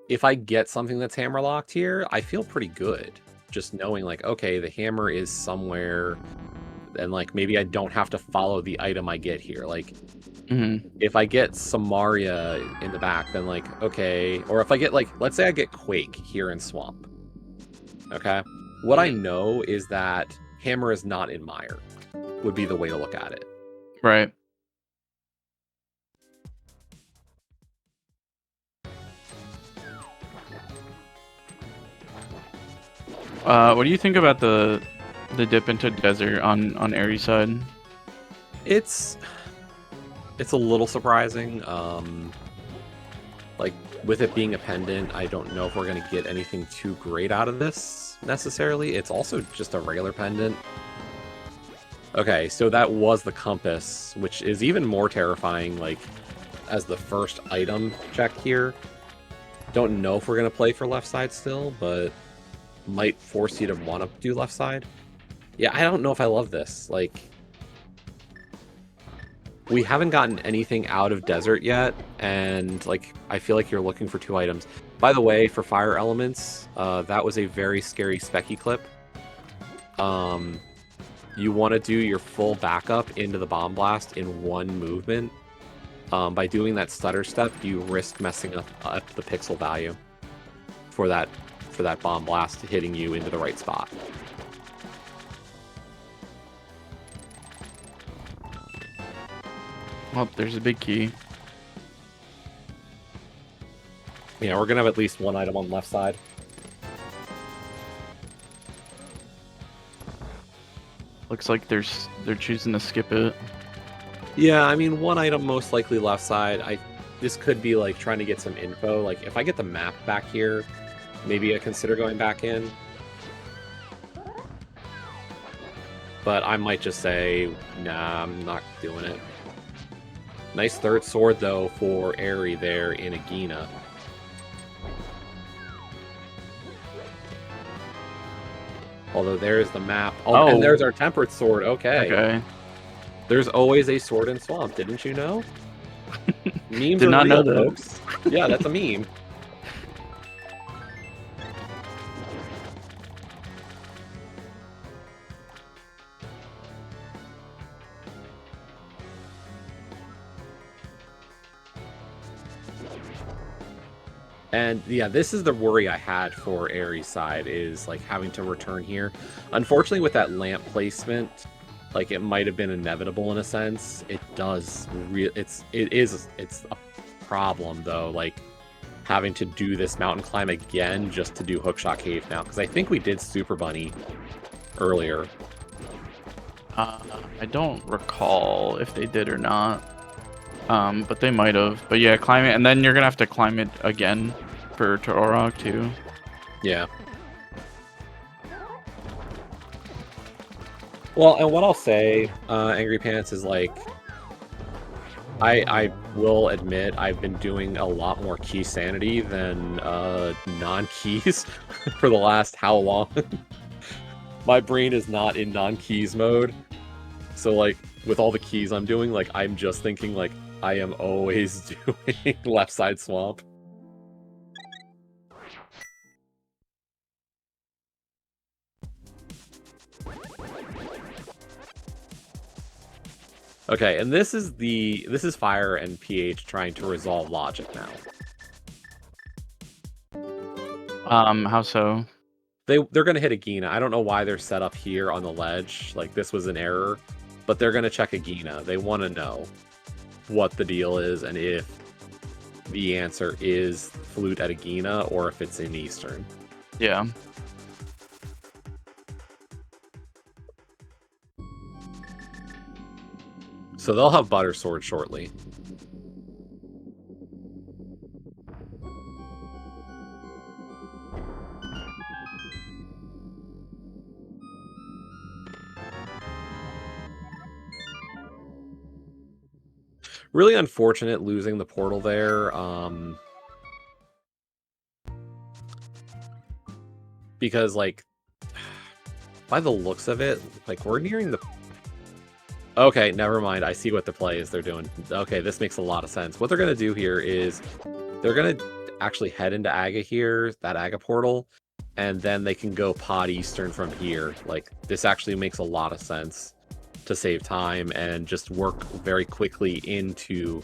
if I get something that's hammer locked here, I feel pretty good. Just knowing, like, okay, the hammer is somewhere and like maybe I don't have to follow the item I get here. Like Mm-hmm. if I get Samaria in the back, then like okay, or if I get like let's say I get Quake here in Swamp. Okay, what I know is that Hammer is not in Mire. Would be the way to look at it. Right. What do you think about the dip into desert on Aries side? It's a little surprising. Like with it being a pendant, I don't know if we're gonna get anything too great out of this necessarily. It's also just a regular pendant. Okay, so that was the compass, which is even more terrifying, like as the first item check here. Don't know if we're gonna play for left side still, but might force you to want to do left side. Yeah, I don't know if I love this. Like, we haven't gotten anything out of desert yet, and like I feel like you're looking for 2 items. By the way, for fire elements, that was a very scary specky clip. You want to do your full backup into the bomb blast in 1 movement. By doing that stutter step, you risk messing up the pixel value for that bomb blast hitting you into the right spot. Oh, there's a big key. Yeah, we're gonna have at least 1 item on the left side. Looks like they're choosing to skip it. Yeah, I mean 1 item most likely left side. This could be like trying to get some info. Like if I get the map back here, maybe I consider going back in. But I might just say, nah, I'm not doing it. Nice 3rd sword, though, for Aerie there in Agena. Although there's the map. Oh, and there's our Tempered Sword. Okay. There's always a sword in Swamp, didn't you know? Memes Did are not real, know that. folks. Yeah, that's a meme. And yeah, this is the worry I had for Aries side, is like having to return here. Unfortunately, with that lamp placement, like it might have been inevitable in a sense. It does it's a problem though, like having to do this mountain climb again just to do Hookshot Cave now, because I think we did Super Bunny earlier. I don't recall if they did or not. But they might have. But yeah, climb it, and then you're gonna have to climb it again for Turok too. Yeah. Well, and what I'll say, Angry Pants, is like, I will admit I've been doing a lot more key sanity than non-keys for the last how long? My brain is not in non-keys mode. So like with all the keys I'm doing, like I'm just thinking like I am always doing left side swamp. Okay, and this is Fire and PH trying to resolve logic now. How so? They're gonna hit Agena. I don't know why they're set up here on the ledge. Like this was an error, but they're gonna check Agena. They want to know what the deal is and if the answer is flute at Agena or if it's in Eastern. Yeah. So they'll have Butter Sword shortly. Really unfortunate losing the portal there. Because, like, by the looks of it, like, we're nearing the... Okay, never mind. I see what the play is they're doing. Okay, this makes a lot of sense. What they're going to do here is they're going to actually head into Aga here, that Aga portal, and then they can go pod Eastern from here. Like, this actually makes a lot of sense. to save time and just work very quickly into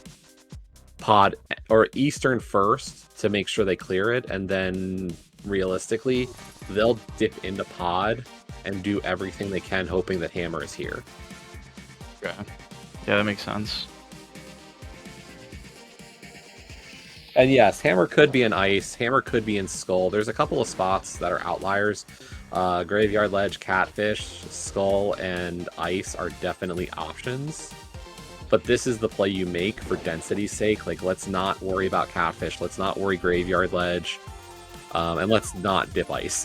pod or Eastern first to make sure they clear it, and then realistically they'll dip into pod and do everything they can hoping that Hammer is here. Okay. Yeah, that makes sense. And yes, Hammer could be in Ice, Hammer could be in Skull. There's a couple of spots that are outliers. Graveyard Ledge, Catfish, Skull, and Ice are definitely options. But this is the play you make for density's sake. Like, let's not worry about Catfish. Let's not worry Graveyard Ledge. And let's not dip Ice.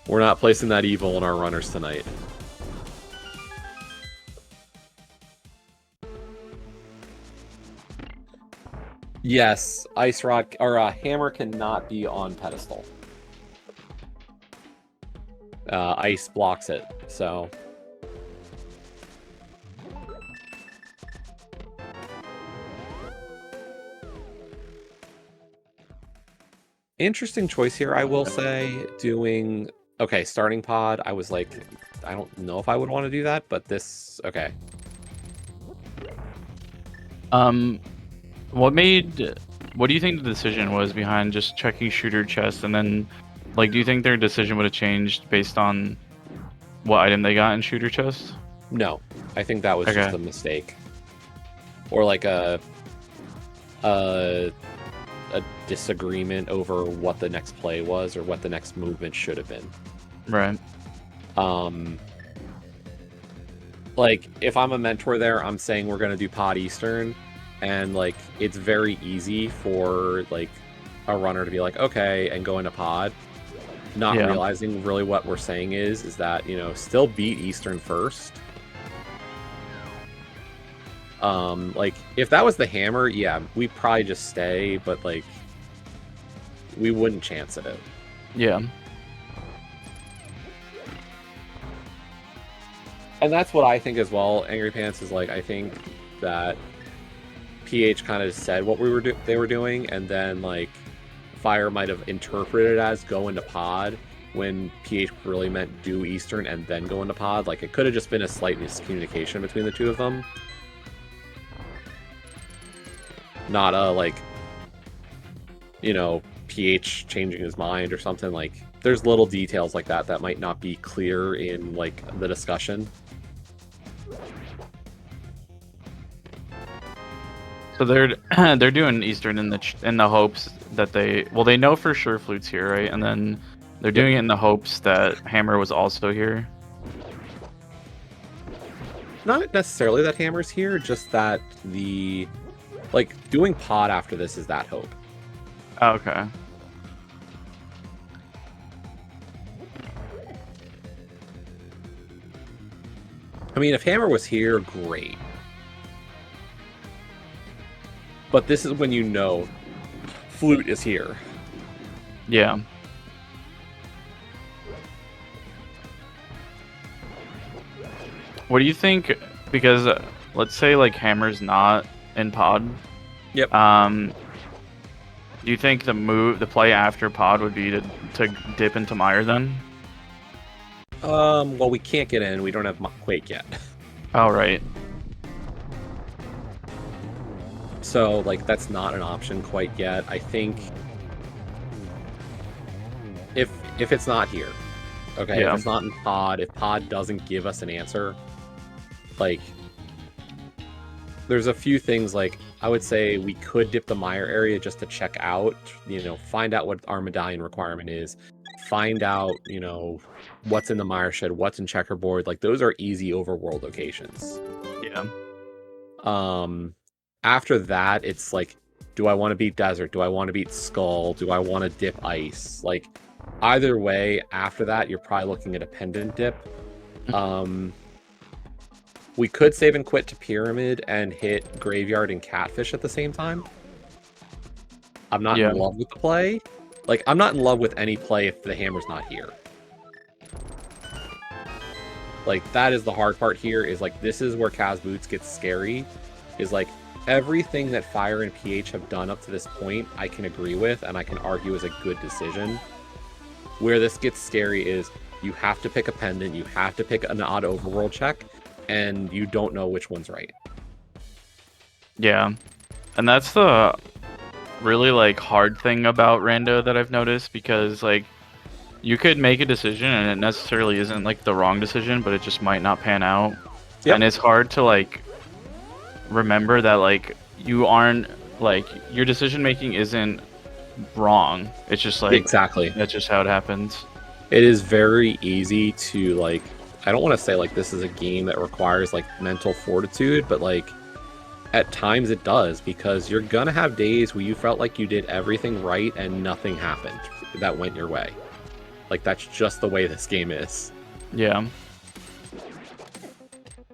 We're not placing that evil in our runners tonight. Yes, Ice Rod or Hammer cannot be on pedestal. Ice blocks it, so. Interesting choice here, I will say. Doing okay, starting pod. I was like, I don't know if I would want to do that, but this okay. What do you think the decision was behind just checking shooter chest, and then, like, do you think their decision would have changed based on what item they got in shooter chest? No, I think that was just a mistake, or like a disagreement over what the next play was or what the next movement should have been. Right. Like, if I'm a mentor there, I'm saying we're gonna do pod Eastern. And, like, it's very easy for, like, a runner to be like, okay, and go into pod. Not realizing really what we're saying is that, you know, still beat Eastern first. Like, if that was the Hammer, yeah, we'd probably just stay, but, like, we wouldn't chance it. Yeah. And that's what I think as well. Angry Pants is like, I think that PH kind of said what they were doing, and then like Fire might have interpreted it as go into pod when PH really meant do Eastern and then go into pod. Like, it could have just been a slight miscommunication between the two of them. Not a, like, you know, PH changing his mind or something. Like, there's little details like that that might not be clear in, like, the discussion. So they're doing Eastern in the hopes that they know for sure Flute's here, right? And then they're doing it in the hopes that Hammer was also here. Not necessarily that Hammer's here, just that the, like, doing pod after this is that hope. Oh, okay. I mean, if Hammer was here, great. But this is when you know Flute is here. Yeah. What do you think? Because let's say like Hammer's not in pod. Yep. Do you think the play after pod would be to dip into Mire then? Well, we can't get in. We don't have Quake yet. Oh, right. So, like, that's not an option quite yet. I think if it's not here, okay, if it's not in pod, if pod doesn't give us an answer, like, there's a few things, like, I would say we could dip the Mire area just to check out, you know, find out what our medallion requirement is, find out, you know, what's in the Mire Shed, what's in Checkerboard. Like, those are easy overworld locations. Yeah. After that, it's like, do I want to beat Desert? Do I want to beat Skull? Do I want to dip Ice? Like, either way, after that, you're probably looking at a pendant dip. We could save and quit to Pyramid and hit Graveyard and Catfish at the same time. I'm not in love with the play. Like, I'm not in love with any play if the Hammer's not here. Like, that is the hard part here, is like, this is where Kaz Boots gets scary, is like, everything that Fire and PH have done up to this point, I can agree with, and I can argue is a good decision. Where this gets scary is, You have to pick a pendant, you have to pick an odd overworld check, and you don't know which one's right. Yeah, and that's the really like hard thing about rando that I've noticed, because like you could make a decision and it necessarily isn't like the wrong decision, but it just might not pan out. Yep. And it's hard to like remember that like you aren't like your decision making isn't wrong. It's just like Exactly. that's just how it happens. It is very easy to like, I don't want to say like this is a game that requires like mental fortitude, but like at times it does, because you're gonna have days where you felt like you did everything right and nothing happened that went your way. Like that's just the way this game is. Yeah.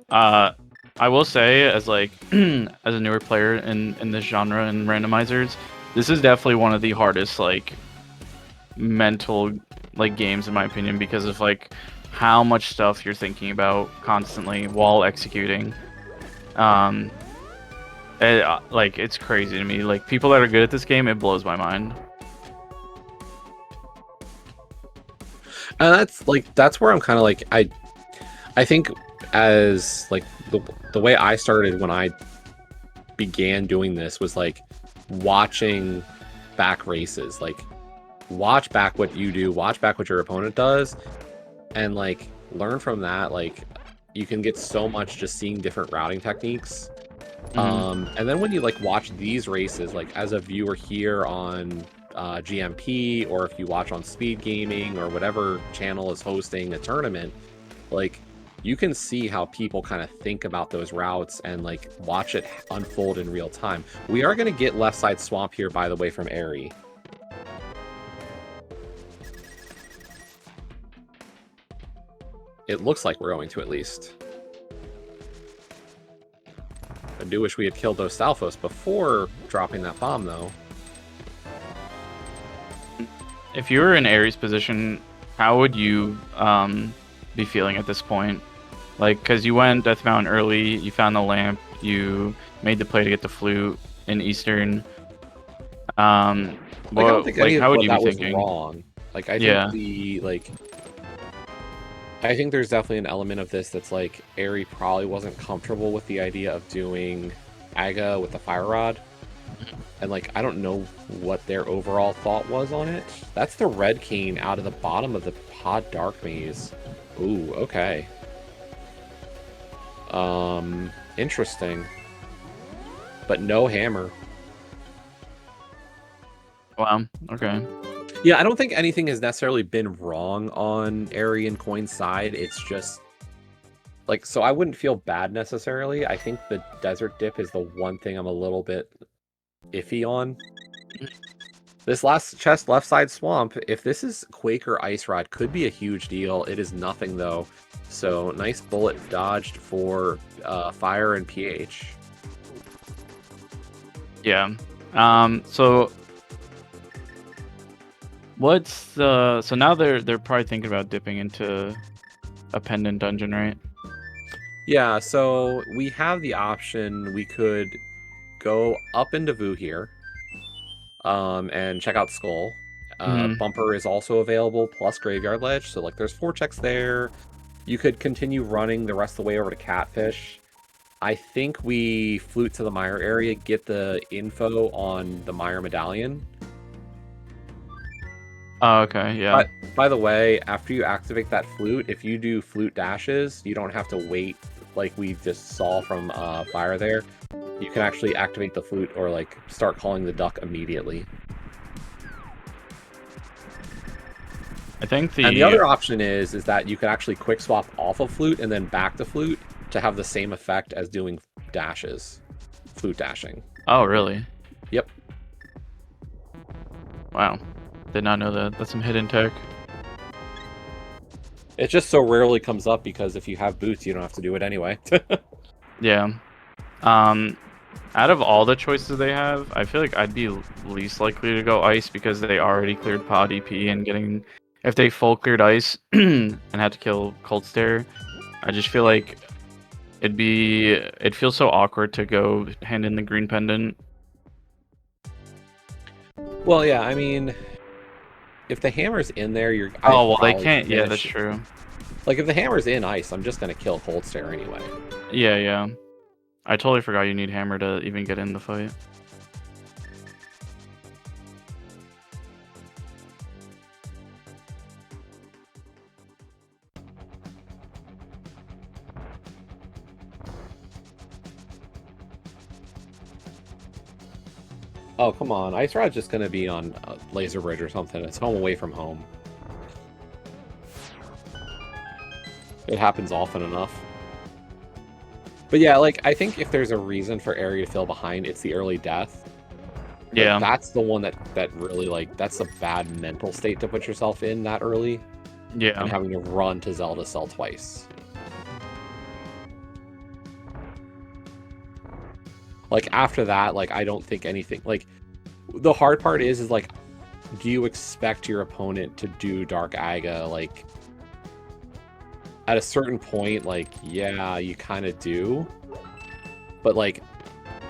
I will say, as like as a newer player in this genre and randomizers, this is definitely one of the hardest like mental like games in my opinion, because of like how much stuff you're thinking about constantly while executing. Like it's crazy to me. Like people that are good at this game, it blows my mind. And that's where I'm kind of like I think as like the way I started when I began doing this was like watching back races, like watch back what you do, watch back what your opponent does, and like learn from that. Like you can get so much just seeing different routing techniques. And then when you like watch these races, like as a viewer here on GMP, or if you watch on Speed Gaming or whatever channel is hosting a tournament, like you can see how people kind of think about those routes and like watch it unfold in real time. We are going to get left side swamp here, by the way, from Airy. It looks like we're going to, at least. I do wish we had killed those Stalfos before dropping that bomb, though. If you were in Ares' position, how would you be feeling at this point? Like, because you went Death Mountain early, you found the lamp, you made the play to get the flute in Eastern. I don't think any how of would you that be was thinking? wrong. Like, I think Yeah. I think there's definitely an element of this that's like Airy probably wasn't comfortable with the idea of doing Aga with the Fire Rod. And like, I don't know what their overall thought was on it. That's the Red Cane out of the bottom of the Pod Dark Maze. Ooh, okay. Interesting. But no hammer. Wow. Okay. Yeah, I don't think anything has necessarily been wrong on Airy and Coin's side. It's just like, so I wouldn't feel bad necessarily. I think the Desert Dip is the one thing I'm a little bit iffy on. This last chest left side swamp, if this is Quake or Ice Rod, could be a huge deal. It is nothing though. So nice bullet dodged for fire and pH. Yeah. So what's the so now they're probably thinking about dipping into a pendant dungeon, right? Yeah, so we have the option. We could go up into Vu here, and check out Skull. Bumper is also available, plus Graveyard Ledge. So like, there's 4 checks there. You could continue running the rest of the way over to Catfish. I think we flute to the Mire area, get the info on the Mire Medallion. Oh, okay, yeah. By the way, after you activate that flute, if you do flute dashes, you don't have to wait like we just saw from Fire there. You can actually activate the flute or like start calling the duck immediately. I think And the other option is that you can actually quick swap off of flute and then back to flute to have the same effect as doing dashes, flute dashing. Oh, really? Yep. Wow. Did not know that. That's some hidden tech. It just so rarely comes up because if you have boots, you don't have to do it anyway. Yeah. Out of all the choices they have, I feel like I'd be least likely to go ice, because they already cleared pod EP, and getting if they full cleared ice and had to kill Cold Stare, I just feel like it feels so awkward to go hand in the green pendant. Well, yeah, I mean, if the hammer's in there, you're. Oh, well, they probably can't. Yeah, that's finish- true. Like if the hammer's in ice, I'm just gonna kill Cold Stare anyway. Yeah, yeah. I totally forgot you need hammer to even get in the fight. Oh come on, Ice Rod's just gonna be on Laser Bridge or something. It's home away from home. It happens often enough. But yeah, like I think if there's a reason for Area to feel behind, it's the early death. Like, Yeah. that's the one that really like that's a bad mental state to put yourself in that early, Yeah. and having to run to Zelda Cell twice. Like after that, like I don't think anything like the hard part is like, do you expect your opponent to do Dark Aga? Like at a certain point, like yeah, you kind of do, but like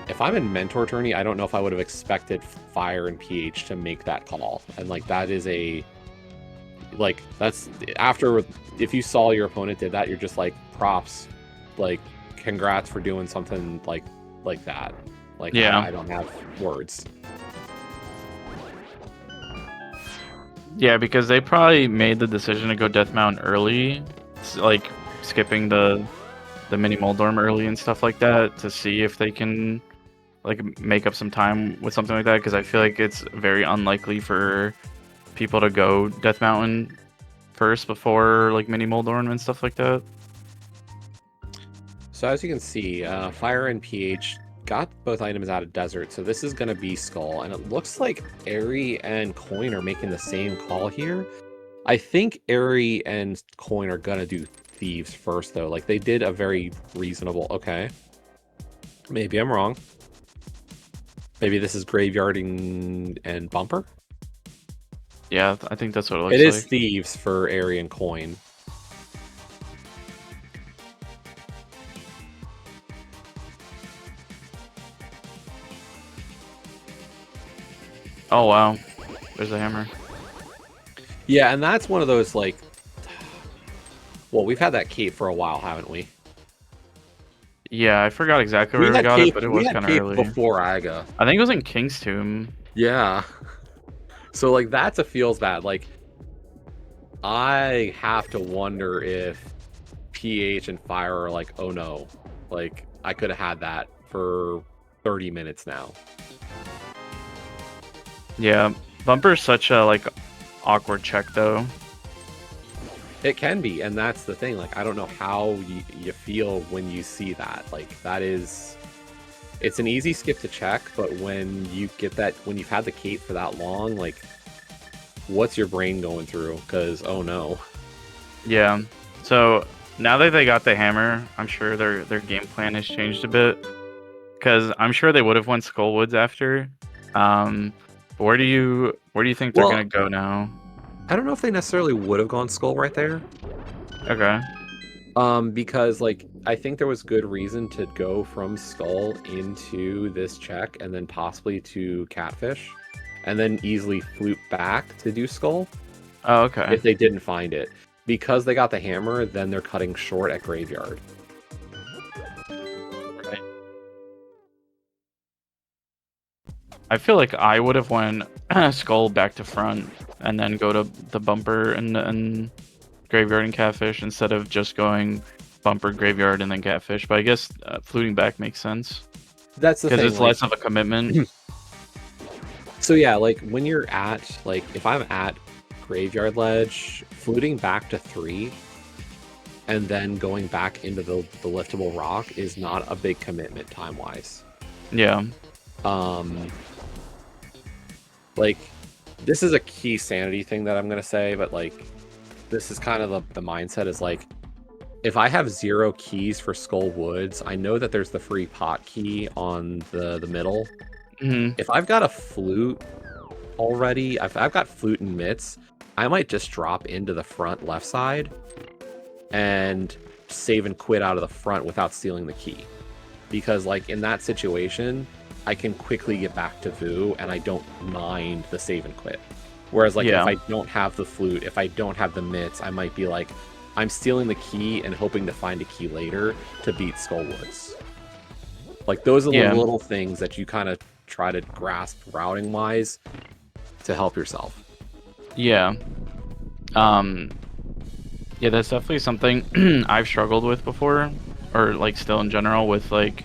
if I'm in Mentor Tourney, I don't know if I would have expected Fire and PH to make that call, and like that is a like that's after if you saw your opponent did that, you're just like props, like congrats for doing something like that. Like Yeah. I don't have words. Yeah, because they probably made the decision to go Death Mountain early, like skipping the mini Moldorm early and stuff like that to see if they can like make up some time with something like that. Because I feel like it's very unlikely for people to go Death Mountain first before like mini Moldorm and stuff like that. So as you can see, Fire and PH got both items out of Desert, so this is going to be Skull, and it looks like Airy and Coin are making the same call here. I think Airy and Coin are going to do Thieves first, though. Like, they did a very reasonable... Okay. Maybe I'm wrong. Maybe this is Graveyarding and Bumper? Yeah, I think that's what it looks It is like. Thieves for Airy and Coin. Oh wow, there's a hammer. Yeah, and that's one of those, like... Well, we've had that cape for a while, haven't we? Yeah, I forgot exactly where we got cape, it, but it was kind of early. Before Aga. I think it was in King's Tomb. Yeah. So, like, that's a feels bad. Like, I have to wonder if PH and Fire are like, oh no. Like, I could have had that for 30 minutes now. Yeah, Bumper's such a like awkward check though. It can be, and that's the thing. Like, I don't know how you feel when you see that. Like, that is... It's an easy skip to check, but when you get that... When you've had the cape for that long, like, what's your brain going through? Because, oh no. Yeah. So now that they got the hammer, I'm sure their game plan has changed a bit. Because I'm sure they would have went Skullwoods after. Where do you think they're gonna go now? I don't know if they necessarily would have gone Skull right there. Okay. Because like I think there was good reason to go from Skull into this check and then possibly to Catfish, and then easily flute back to do Skull. Oh, okay. If they didn't find it, because they got the hammer, then they're cutting short at Graveyard. Right. I feel like I would have went Skull back to front and then go to the Bumper and Graveyard and Catfish instead of just going Bumper, Graveyard, and then Catfish. But I guess fluting back makes sense. That's the thing. Because it's less of a commitment. So yeah, like when you're at, like if I'm at Graveyard Ledge, fluting back to 3 and then going back into the liftable rock is not a big commitment time-wise. Yeah. Like, this is a key sanity thing that I'm gonna say, but like, this is kind of the mindset is like, if I have 0 keys for Skull Woods, I know that there's the free pot key on the middle. Mm-hmm. If I've got a flute already, if I've got flute and mitts, I might just drop into the front left side and save and quit out of the front without stealing the key. Because like in that situation, I can quickly get back to Vu and I don't mind the save and quit. Whereas like Yeah. if I don't have the flute, if I don't have the mitts, I might be like, I'm stealing the key and hoping to find a key later to beat Skullwoods. Like those are the Yeah. little things that you kind of try to grasp routing wise to help yourself. Yeah. Yeah, that's definitely something I've struggled with before, or like still in general with like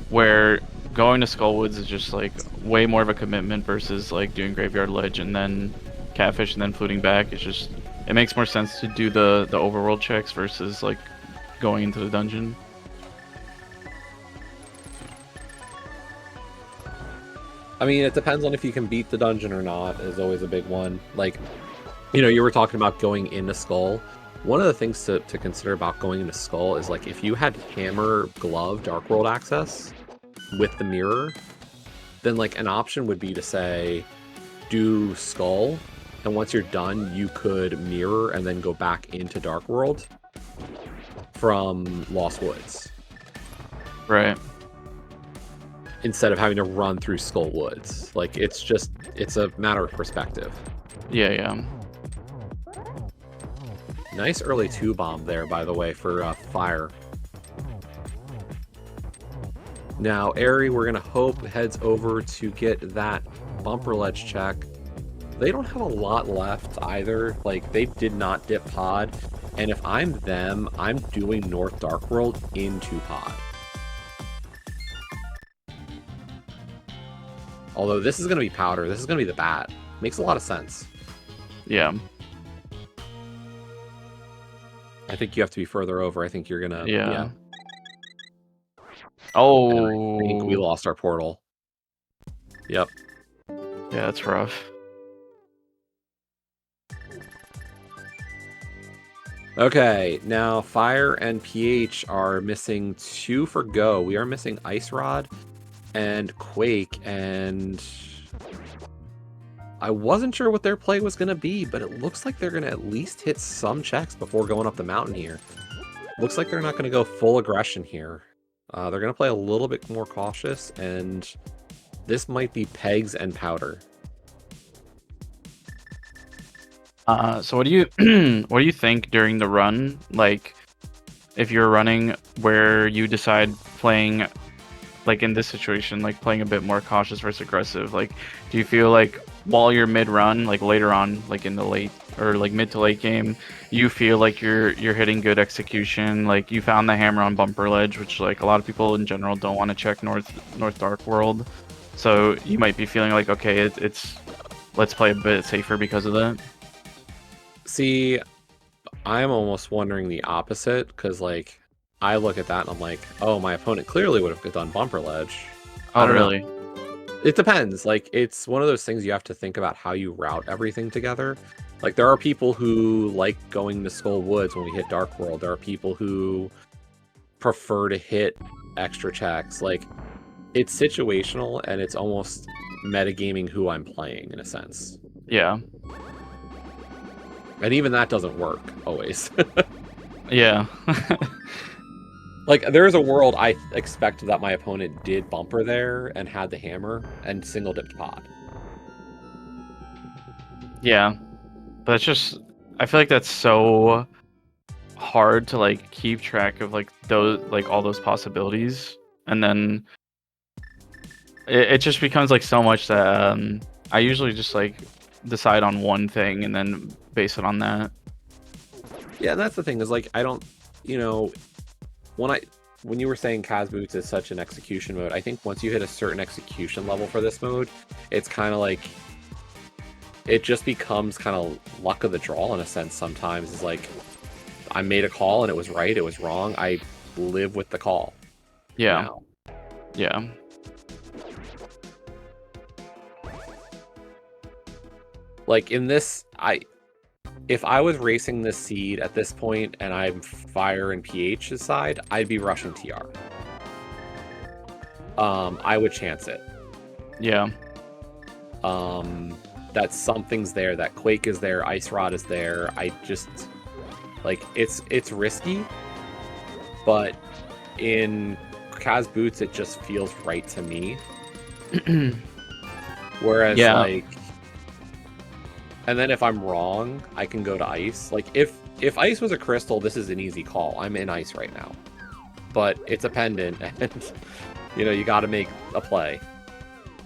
where going to Skullwoods is just like way more of a commitment versus like doing Graveyard Ledge and then Catfish and then fluting back. It's just it makes more sense to do the overworld checks versus like going into the dungeon. I mean, it depends on if you can beat the dungeon or not, is always a big one. Like, you know, you were talking about going into Skull. One of the things to consider about going into Skull is like if you had Hammer Glove Dark World access with the mirror, then like an option would be to say, do Skull, and once you're done, you could mirror and then go back into Dark World from Lost Woods. Right. Instead of having to run through Skull Woods. Like, it's a matter of perspective. Yeah, yeah. Nice early 2-bomb there, by the way, for Fire. Now, Airy, we're going to hope, heads over to get that bumper ledge check. They don't have a lot left either. Like, they did not dip pod. And if I'm them, I'm doing North Dark World into pod. Although this is going to be powder. This is going to be the bat. Makes a lot of sense. Yeah. I think you have to be further over. I think you're going to... Yeah. Oh. I think we lost our portal. Yep. Yeah, that's rough. Okay, now Fire and PH are missing 2 for Go. We are missing Ice Rod and Quake, and I wasn't sure what their play was going to be, but it looks like they're going to at least hit some checks before going up the mountain here. Looks like they're not going to go full aggression here. They're going to play a little bit more cautious, and this might be pegs and powder. So what do you think during the run? Like, if you're running where you decide playing, like in this situation, like playing a bit more cautious versus aggressive, like, do you feel like while you're mid-run, like later on, like in the late or like mid to late game, you feel like you're hitting good execution, like you found the hammer on bumper ledge, which like a lot of people in general don't want to check North Dark World, so you might be feeling like, okay, it's let's play a bit safer because of that. See, I'm almost wondering the opposite, because, like, I look at that and I'm like, oh, my opponent clearly would have done bumper ledge. Oh, really? It depends. Like, it's one of those things you have to think about how you route everything together. Like, there are people who like going to Skull Woods when we hit Dark World. There are people who prefer to hit extra checks. Like, it's situational, and it's almost metagaming who I'm playing, in a sense. Yeah. And even that doesn't work, always. Yeah. Like, there's a world I expect that my opponent did bumper there and had the hammer and single-dipped pod. Yeah. But it's just, I feel like that's so hard to, like, keep track of, like, those, like, all those possibilities. And then it just becomes, like, so much that I usually just, like, decide on one thing and then base it on that. Yeah, and that's the thing, is like, I don't, you know, when you were saying Kaz Boots is such an execution mode, I think once you hit a certain execution level for this mode, it's kind of like, it just becomes kind of luck of the draw in a sense sometimes. It's like, I made a call and it was right, it was wrong, I live with the call. Yeah. Now. Yeah. Like, in this, if I was racing this seed at this point and I'm Fire and PH's side, I'd be rushing TR. I would chance it. Yeah. That something's there, that Quake is there, Ice Rod is there. I just, like, it's risky, but in Kaz Boots, it just feels right to me. Whereas, Yeah. like, And then if I'm wrong, I can go to ice. Like if ice was a crystal, this is an easy call. I'm in ice right now. But it's a pendant, and you got to make a play.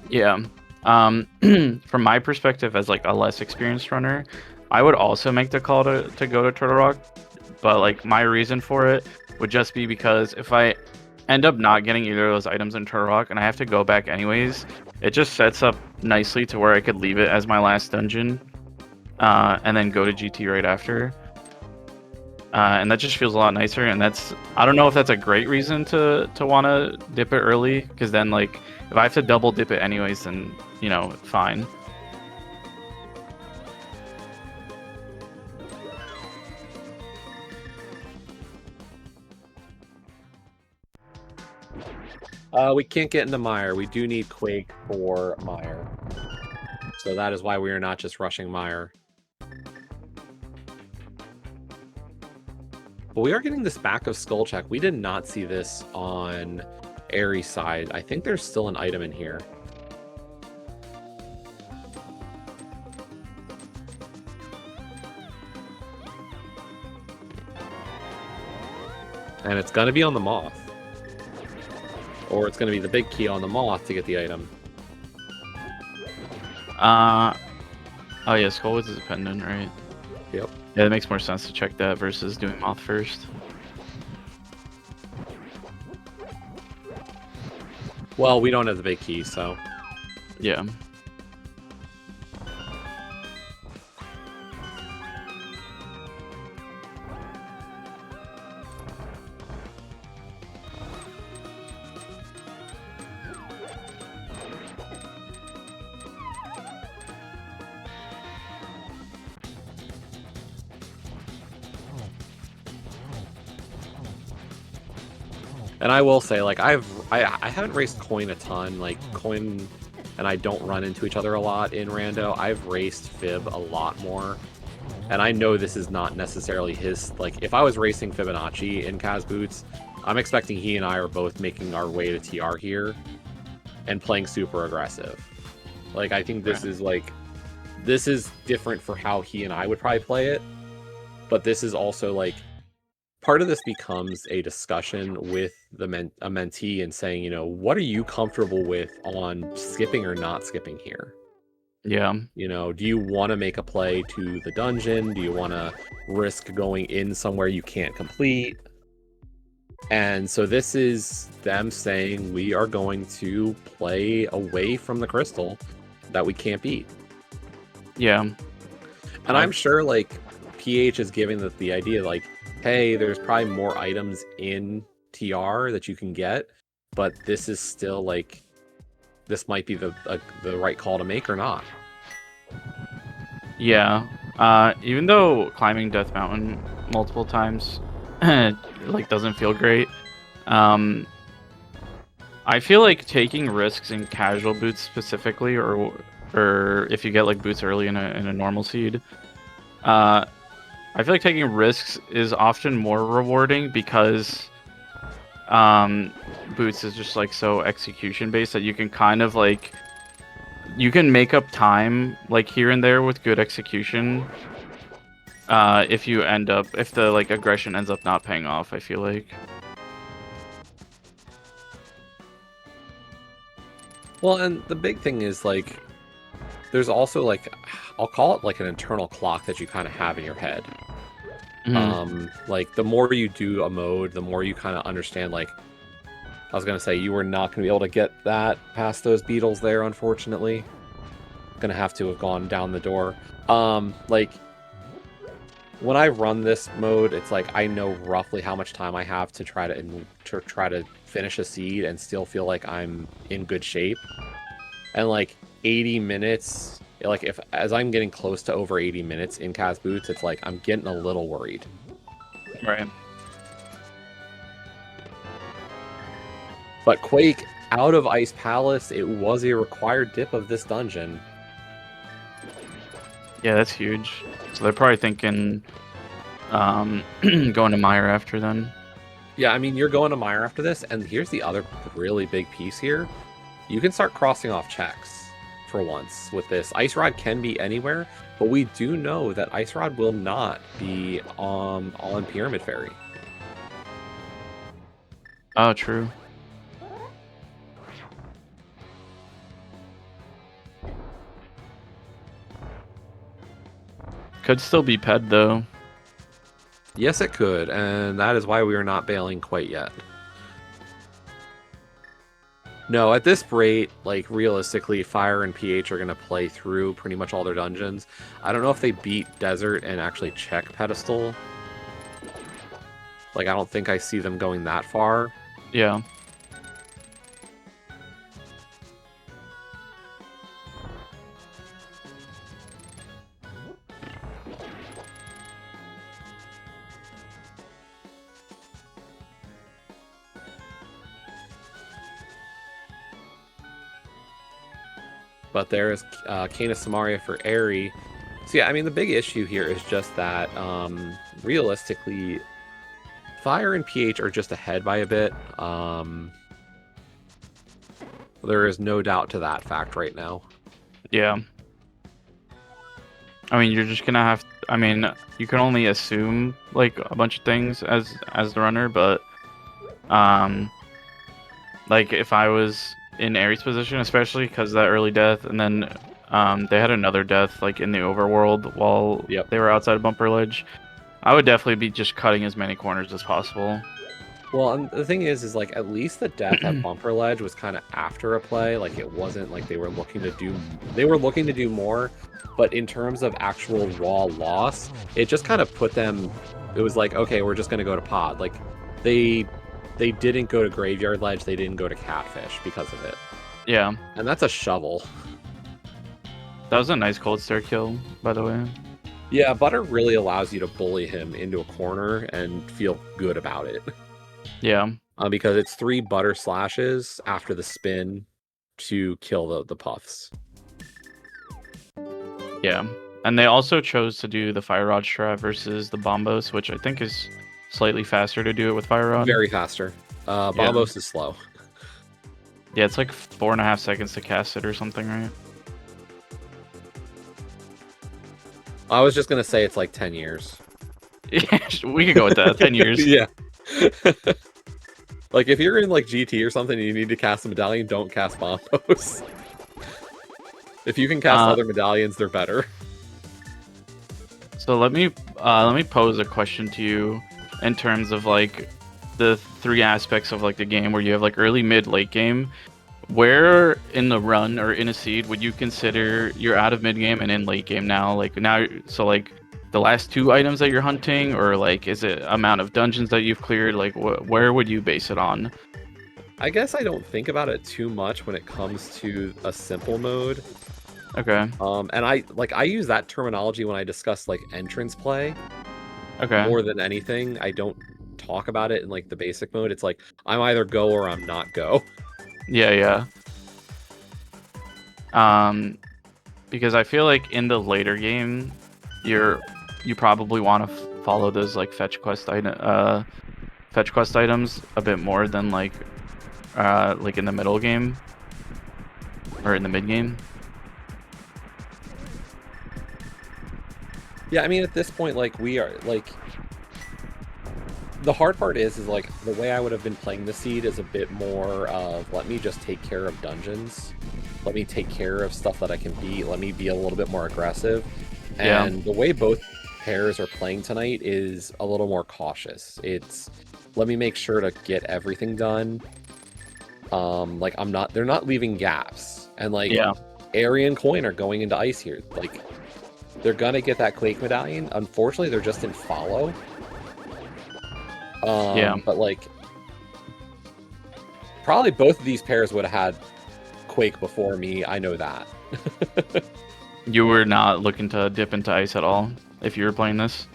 Yeah. From my perspective as like a less experienced runner, I would also make the call to go to Turtle Rock, but like my reason for it would just be because if I end up not getting either of those items in Turtle Rock and I have to go back anyways, it just sets up nicely to where I could leave it as my last dungeon, and then go to GT right after. And that just feels a lot nicer, and I don't know if that's a great reason to want to dip it early, because then like if I have to double dip it anyways, then fine. We can't get into Mire. We do need Quake for Mire. So that is why we are not just rushing Mire. But we are getting this back of Skullcheck. We did not see this on Aeries side. I think there's still an item in here. And it's going to be on the Moth. Or it's going to be the big key on the Moth to get the item. Oh yeah, Skullwoods is a pendant, right? Yep. Yeah, it makes more sense to check that versus doing Moth first. Well, we don't have the big key, so... Yeah. And I will say, like, I haven't raced Coin a ton. Like, Coin and I don't run into each other a lot in Rando. I've raced Fib a lot more. And I know this is not necessarily his... Like, if I was racing Fibonacci in Kaz Boots, I'm expecting he and I are both making our way to TR here and playing super aggressive. Like, I think this is, like... This is different for how he and I would probably play it. But this is also, like... Part of this becomes a discussion with a mentee and saying, what are you comfortable with on skipping or not skipping here? Yeah. Do you want to make a play to the dungeon? Do you want to risk going in somewhere you can't complete? And so this is them saying we are going to play away from the crystal that we can't beat. Yeah. And I'm sure, like, PH is giving the idea, like, hey, there's probably more items in TR that you can get, but this is still, like, this might be the right call to make or not. Yeah. Even though climbing Death Mountain multiple times like doesn't feel great, I feel like taking risks in casual boots specifically, or if you get like boots early in a normal seed, I feel like taking risks is often more rewarding because boots is just like so execution based that you can kind of like you can make up time like here and there with good execution if the like aggression ends up not paying off, I feel like. Well, and the big thing is, like, there's also, like, I'll call it like an internal clock that you kind of have in your head. Like, the more you do a mode, the more you kind of understand, like, I was going to say, you were not going to be able to get that past those beetles there, unfortunately. Going to have gone down the door. Like, when I run this mode, it's like, I know roughly how much time I have to try to finish a seed and still feel like I'm in good shape. And, like, 80 minutes... Like, as I'm getting close to over 80 minutes in Kaz Boots, it's like, I'm getting a little worried. Right. But Quake, out of Ice Palace, it was a required dip of this dungeon. Yeah, that's huge. So they're probably thinking going to Mire after then. Yeah, I mean, you're going to Mire after this, and here's the other really big piece here. You can start crossing off checks. for once with this. Ice Rod can be anywhere, but we do know that Ice Rod will not be on Pyramid Fairy. Oh, true. Could still be Ped though. Yes, it could, and that is why we are not bailing quite yet. No, at this rate, like, realistically, Fire and PH are going to play through pretty much all their dungeons. I don't know if they beat Desert and actually check Pedestal. Like, I don't think I see them going that far. Yeah. But there's Canis Samaria for Airy. So yeah, I mean, the big issue here is just that, realistically, Fire and PH are just ahead by a bit. There is no doubt to that fact right now. Yeah. I mean, you're just gonna have. I mean, you can only assume like a bunch of things as the runner, but like if I was in Ares' position, especially because that early death, and then they had another death like in the overworld while they were outside of Bumper Ledge, I would definitely be just cutting as many corners as possible. Well, and the thing is like at least the death at Bumper Ledge was kind of after a play. Like it wasn't like they were looking to do more, but in terms of actual raw loss, it just kind of put them. It was like, okay, we're just going to go to pod. Like they didn't go to Graveyard Ledge. They didn't go to Catfish because of it. Yeah, and that's a shovel. That was a nice cold stare kill, by the way. Yeah, Butter really allows you to bully him into a corner and feel good about it. Yeah. Because it's 3 Butter slashes after the spin to kill the puffs. Yeah. And they also chose to do the Fire Rod strat versus the Bombos, which I think is slightly faster to do it with Fire Rod. Very faster. Bombos is slow. Yeah, it's like 4.5 seconds to cast it or something, right? I was just going to say it's like 10 years. Yeah, we could go with that. 10 years. Yeah. Like, if you're in, like, GT or something and you need to cast a medallion, don't cast Bombos. If you can cast other medallions, they're better. So let me pose a question to you in terms of, like, the 3 aspects of, like, the game where you have, like, early, mid, late game. Where in the run or in a seed would you consider you're out of mid game and in late game now? Like, now, so, like, the last 2 items that you're hunting, or like is it amount of dungeons that you've cleared? Like where would you base it on? I guess I don't think about it too much when it comes to a simple mode. Okay. And I use that terminology when I discuss like entrance play. Okay. More than anything, I don't talk about it in like the basic mode. It's like I'm either go or I'm not go. Yeah. Because I feel like in the later game, you probably want to follow those like fetch quest items a bit more than like in the middle game or in the mid game. Yeah, I mean at this point, like we are like the hard part is like the way I would have been playing the seed is a bit more of let me just take care of dungeons, let me take care of stuff that I can beat, let me be a little bit more aggressive. And the way both pairs are playing tonight is a little more cautious. It's let me make sure to get everything done. Like they're not leaving gaps. And like Airy and Coin are going into ice here. Like they're gonna get that Quake medallion. Unfortunately, they're just in follow. But like probably both of these pairs would have had Quake before me. I know that. You were not looking to dip into ice at all if you were playing this?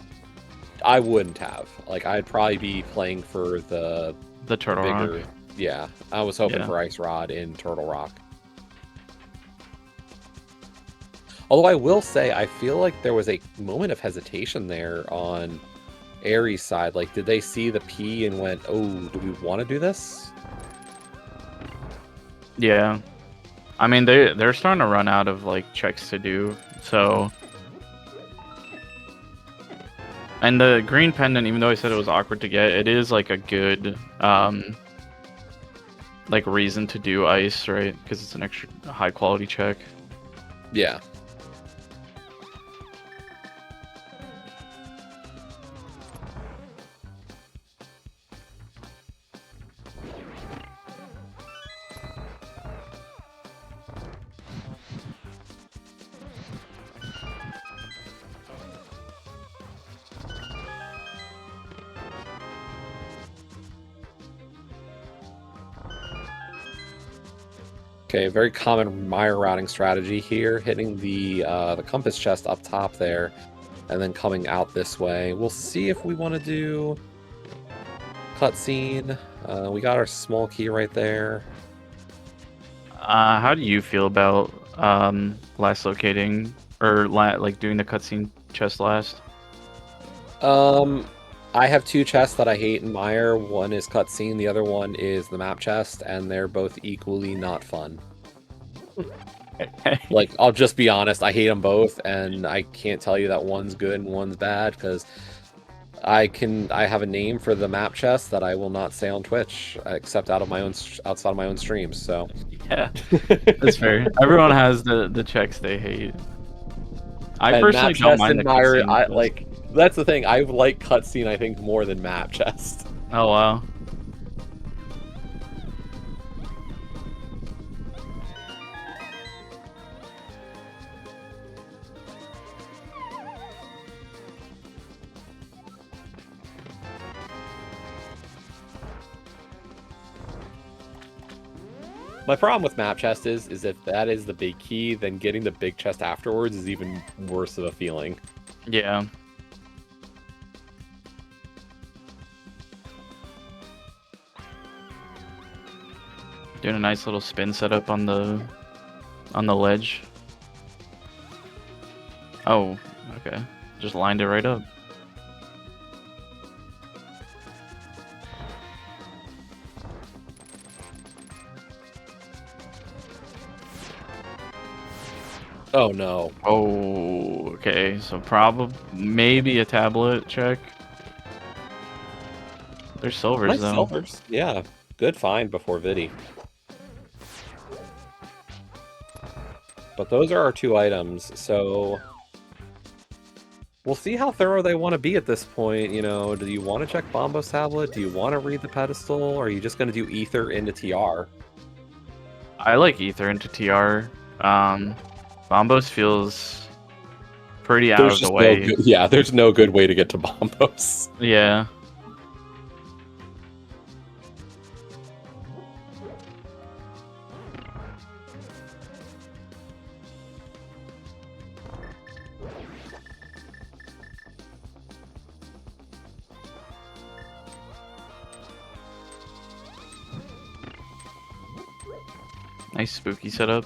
I wouldn't have. Like, I'd probably be playing for the Turtle bigger, Rock. Yeah, I was hoping for Ice Rod in Turtle Rock. Although I will say, I feel like there was a moment of hesitation there on Aries' side. Like, did they see the P and went, oh, do we want to do this? Yeah. I mean, they're starting to run out of like checks to do. So, and the green pendant, even though I said it was awkward to get, it is like a good like reason to do ice, right? Because it's an extra high quality check. Yeah. Okay, very common Mire routing strategy here, hitting the compass chest up top there, and then coming out this way. We'll see if we want to do cutscene. We got our small key right there. How do you feel about last locating or like doing the cutscene chest last? I have two chests that I hate in Mire. One is cutscene, the other one is the map chest, and they're both equally not fun. Like, I'll just be honest, I hate them both, and I can't tell you that one's good and one's bad, because I have a name for the map chest that I will not say on Twitch, except outside of my own streams, so. Yeah, that's fair. Everyone has the checks they hate. I personally don't mind the Mire, cutscene. that's the thing. I like cutscene, I think, more than map chest. Oh wow. My problem with map chest is if that is the big key, then getting the big chest afterwards is even worse of a feeling. Yeah. Doing a nice little spin setup on the ledge. Oh, okay. Just lined it right up. Oh no. Oh, okay. So probably maybe a tablet check. There's silvers Nice though. silvers. Yeah, good find before Vidi. But those are our two items, so we'll see how thorough they want to be at this point. You know, do you want to check Bombo's tablet? Do you want to read the pedestal? Or are you just going to do Ether into TR? I like Ether into TR. Bombos feels pretty out of the way. Yeah, there's no good way to get to Bombos. Yeah. Nice spooky setup.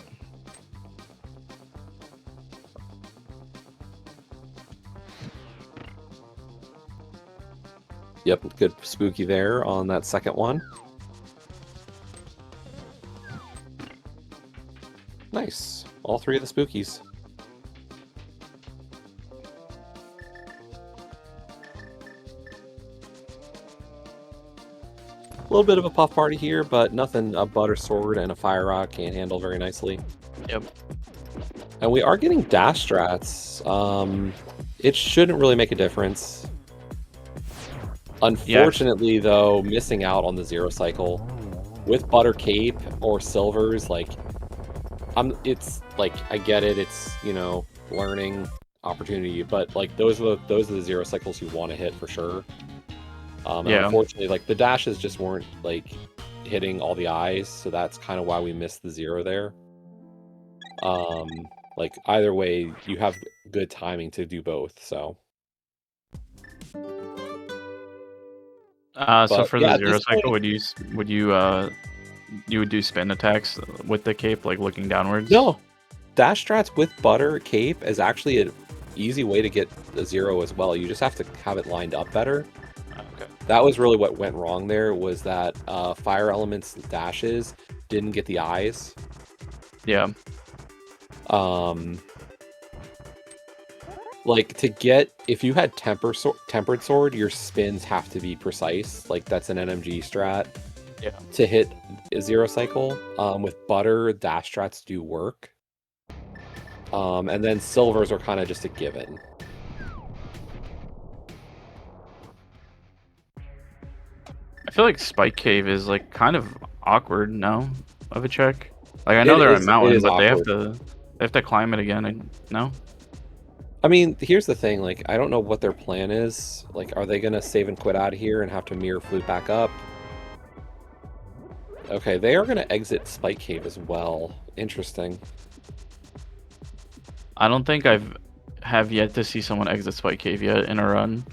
Yep, good spooky there on that second one. Nice. All three of the spookies. A little bit of a puff party here, but nothing a butter sword and a fire rock can't handle very nicely. Yep. And we are getting dash strats. It shouldn't really make a difference. Unfortunately, though, missing out on the zero cycle with butter cape or silvers, like, it's like, I get it. It's, you know, learning opportunity, but like those are the zero cycles you want to hit for sure. And unfortunately, like the dashes just weren't like hitting all the eyes, so that's kind of why we missed the zero there. Like either way, you have good timing to do both. So. So for the zero cycle, would you do spin attacks with the cape, like looking downwards? No, dash strats with butter cape is actually an easy way to get the zero as well. You just have to have it lined up better. Okay. That was really what went wrong there, was that fire elements dashes didn't get the eyes. Yeah. Like if you had tempered sword, your spins have to be precise. Like that's an NMG strat. Yeah. To hit a zero cycle. With butter, dash strats do work. And then silvers are kind of just a given. I feel like Spike Cave is like kind of awkward now of a check. Like I know It they're on is mountain, but awkward. they have to climb it again. No. I mean, here's the thing. Like, I don't know what their plan is. Like, are they gonna save and quit out of here and have to mirror flute back up? Okay, they are gonna exit Spike Cave as well. Interesting. I don't think have yet to see someone exit Spike Cave yet in a run.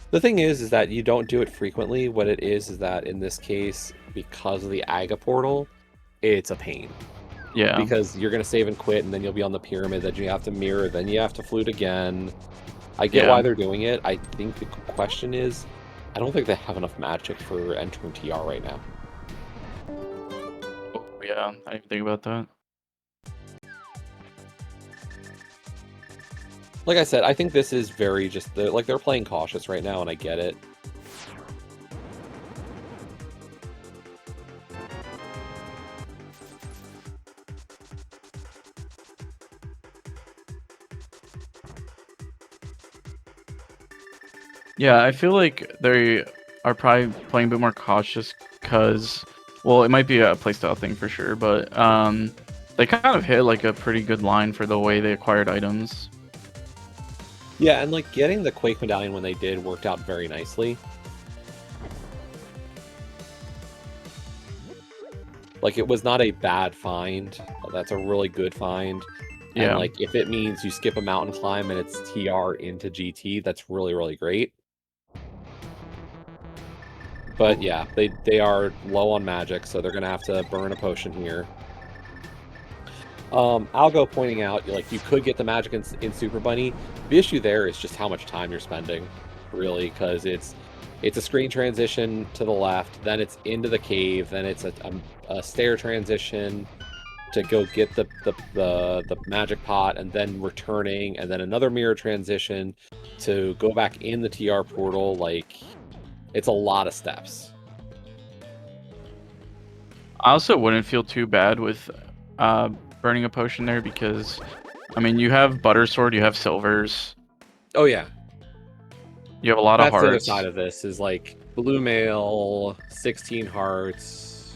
The thing is that you don't do it frequently. What it is that in this case, because of the Aga portal, it's a pain. Yeah. Because you're gonna save and quit, and then you'll be on the pyramid. Then you have to mirror. Then you have to flute again. I get why they're doing it. I think the question is, I don't think they have enough magic for entering TR right now. Oh, yeah, I didn't think about that. Like I said, I think this is very they're playing cautious right now, and I get it. Yeah, I feel like they are probably playing a bit more cautious because, well, it might be a playstyle thing for sure, but they kind of hit like a pretty good line for the way they acquired items. Yeah, and like getting the Quake Medallion when they did worked out very nicely. Like, it was not a bad find. That's a really good find. Yeah. And like, if it means you skip a mountain climb and it's TR into GT, that's really, really great. But yeah, they are low on magic, so they're gonna have to burn a potion here. Algo pointing out, like, you could get the magic in Super Bunny. The issue there is just how much time you're spending, really, because it's a screen transition to the left, then it's into the cave, then it's a stair transition to go get the magic pot, and then returning, and then another mirror transition to go back in the TR portal. Like, it's a lot of steps. I also wouldn't feel too bad with burning a potion there because, I mean, you have Butter Sword, you have Silvers. Oh yeah. You have a lot of hearts. That's the other side of this, is like Blue Mail, 16 hearts,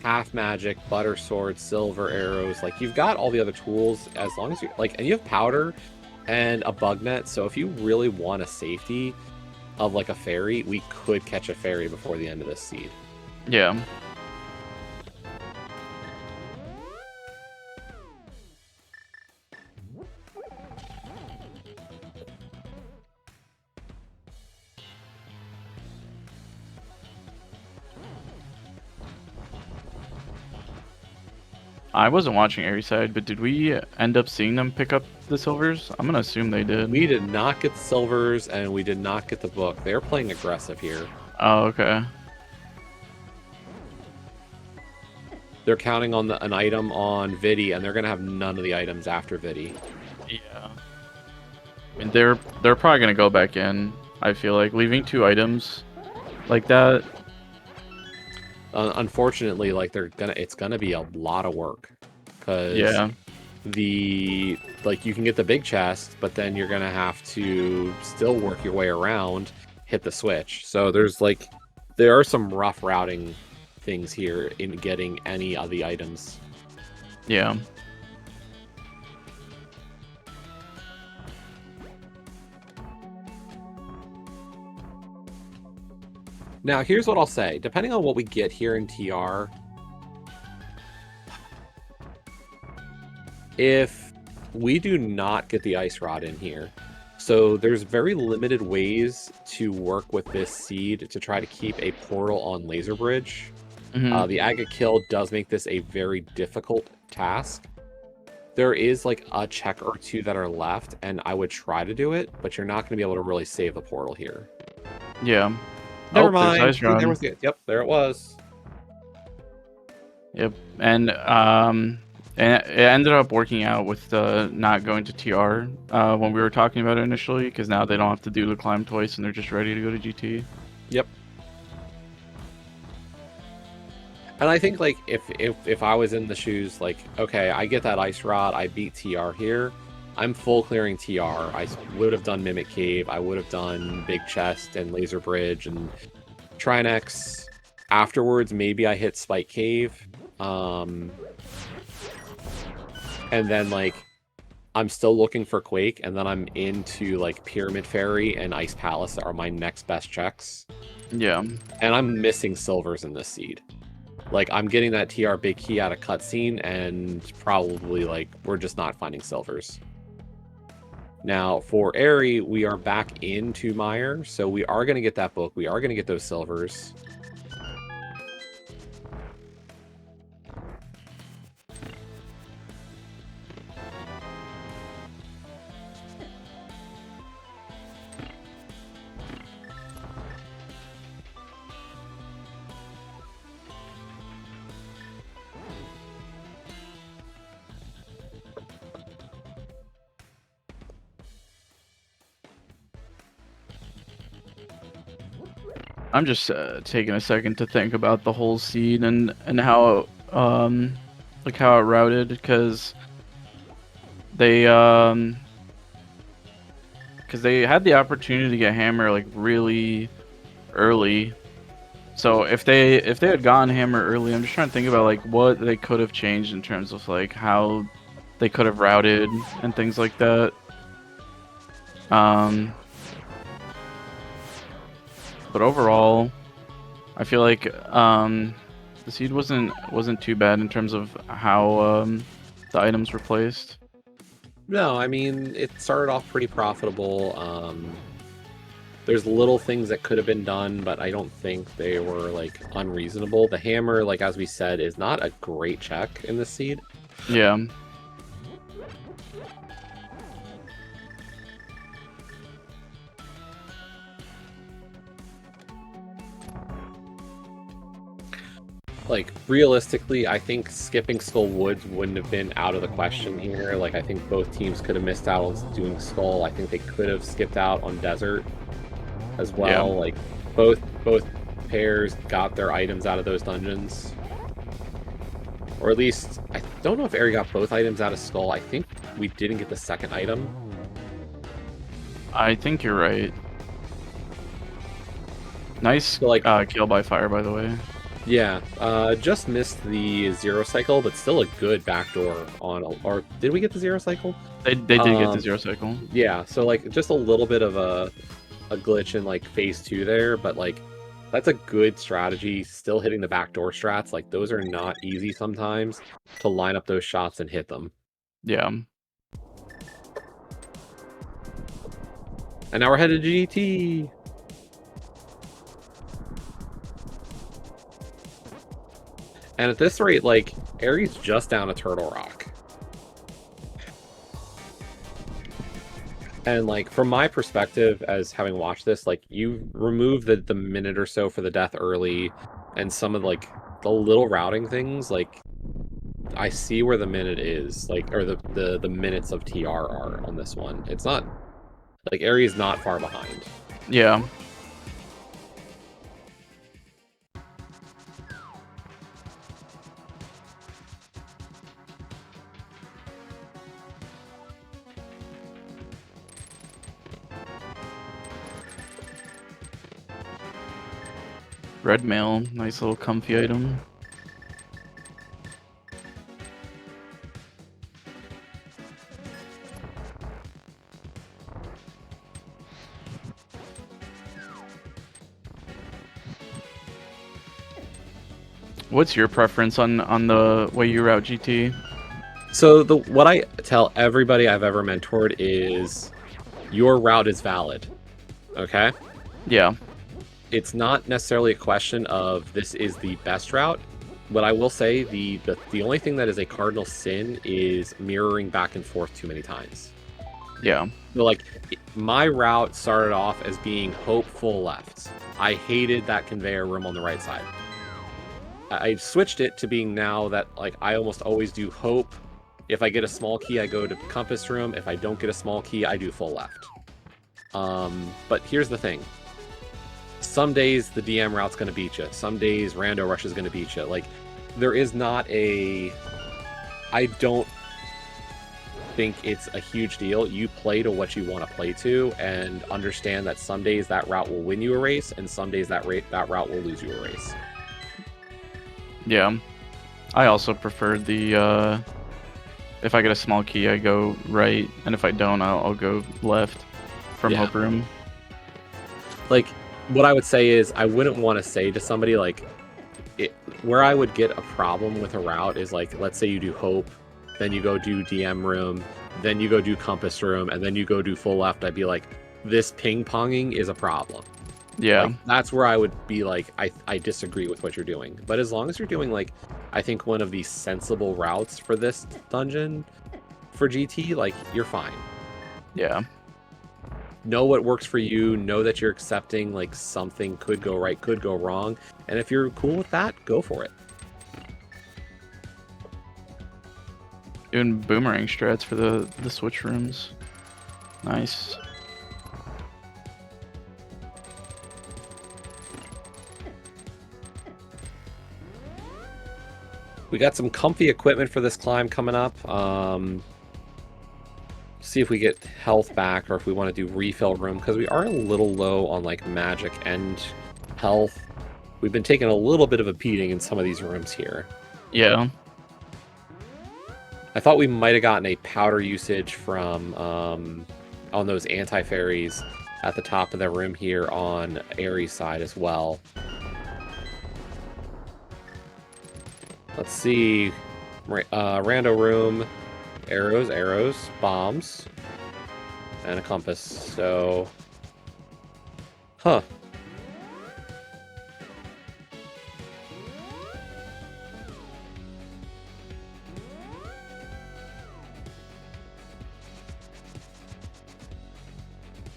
half magic, Butter Sword, silver arrows. Like, you've got all the other tools as long as you like, and you have powder and a bug net. So if you really want a safety of like a fairy, we could catch a fairy before the end of this seed. Yeah. I wasn't watching Airside, but did we end up seeing them pick up the silvers? I'm gonna assume they did. We did not get the silvers, and we did not get the book. They're playing aggressive here. Oh, okay. They're counting on an item on Vidi, and they're gonna have none of the items after Vidi. Yeah. I mean, they're probably gonna go back in. I feel like leaving 2 items like that. Unfortunately, like, it's gonna be a lot of work, because Yeah. you can get the big chest, but then you're gonna have to still work your way around, hit the switch. So there are some rough routing things here in getting any of the items. Yeah. Now, here's what I'll say. Depending on what we get here in TR, if we do not get the Ice Rod in here, so there's very limited ways to work with this seed to try to keep a portal on Laser Bridge. The Aga kill does make this a very difficult task. There is like a check or two that are left, and I would try to do it, but you're not going to be able to really save the portal here. Yeah. Never mind. Ice Rod. There was it. Yep, there it was. Yep. And And it ended up working out with not going to TR when we were talking about it initially, because now they don't have to do the climb twice and they're just ready to go to GT. Yep. And I think like if I was in the shoes, like, okay, I get that ice rod, I beat TR here, I'm full clearing TR. I would have done Mimic Cave, I would have done Big Chest and Laser Bridge and Trinex. Afterwards, maybe I hit Spike Cave. And then like I'm still looking for Quake, and then I'm into like Pyramid Fairy and Ice Palace are my next best checks. Yeah. And I'm missing silvers in this seed. Like, I'm getting that TR big key out of cutscene, and probably, like, we're just not finding silvers. Now, for Aerie, we are back into Mire, so we are going to get that book. We are going to get those silvers. I'm just taking a second to think about the whole seed and how like how it routed, because they had the opportunity to get Hammer like really early. So if they had gotten Hammer early, I'm just trying to think about like what they could have changed in terms of like how they could have routed and things like that. But overall, I feel like the seed wasn't too bad in terms of how the items were placed. No, I mean, it started off pretty profitable. There's little things that could have been done, but I don't think they were, like, unreasonable. The hammer, like, as we said, is not a great check in this seed. Yeah. Like, realistically, I think skipping Skull Woods wouldn't have been out of the question here. Like, I think both teams could have missed out on doing Skull. I think they could have skipped out on Desert as well. Yeah. Like, both pairs got their items out of those dungeons. Or at least, I don't know if Aerie got both items out of Skull. I think we didn't get the second item. I think you're right. Nice So, like, kill by fire, by the way. Yeah, just missed the Zero Cycle, but still a good backdoor on... Or did we get the Zero Cycle? They did get the Zero Cycle. Yeah, so, like, just a little bit of a glitch in, like, phase 2 there, but, like, that's a good strategy. Still hitting the backdoor strats. Like, those are not easy sometimes to line up those shots and hit them. Yeah. And now we're headed to GT! And at this rate, like, Aerie's just down a Turtle Rock. And, like, from my perspective, as having watched this, like, you remove the minute or so for the death early, and some of, like, the little routing things, like, I see where the minute is, like, or the minutes of TR are on this one. It's not, like, Aerie's not far behind. Yeah. Red mail, nice little comfy item. What's your preference on the way you route GT? So what I tell everybody I've ever mentored is your route is valid. Okay? Yeah. It's not necessarily a question of this is the best route. What I will say, the only thing that is a cardinal sin is mirroring back and forth too many times. Yeah. So, like, my route started off as being hope full left. I hated that conveyor room on the right side. I switched it to being now that, like, I almost always do hope If I get a small key, I go to compass room. If I don't get a small key, I do full left. But here's the thing. Some days the DM route's going to beat you. Some days Rando Rush is going to beat you. Like, there is not a... I don't think it's a huge deal. You play to what you want to play to, and understand that some days that route will win you a race, and some days that route will lose you a race. Yeah. I also prefer the, if I get a small key, I go right, and if I don't, I'll go left from Hope Room. Like, what I would say is, I wouldn't want to say to somebody, like, where I would get a problem with a route is, like, let's say you do Hope, then you go do DM room, then you go do compass room, and then you go do full left. I'd be like, this ping-ponging is a problem. Yeah. Like, that's where I would be like, I disagree with what you're doing. But as long as you're doing, like, I think one of the sensible routes for this dungeon for GT, like, you're fine. Yeah. Know what works for you. Know that you're accepting, like, something could go right, could go wrong. And if you're cool with that, go for it. Doing boomerang strats for the switch rooms. Nice. We got some comfy equipment for this climb coming up. See if we get health back, or if we want to do refill room, because we are a little low on, like, magic and health. We've been taking a little bit of a beating in some of these rooms here. Yeah. I thought we might have gotten a powder usage from on those anti-fairies at the top of the room here on Ares' side as well. Let's see. Rando room. Arrows, bombs, and a compass. So, huh.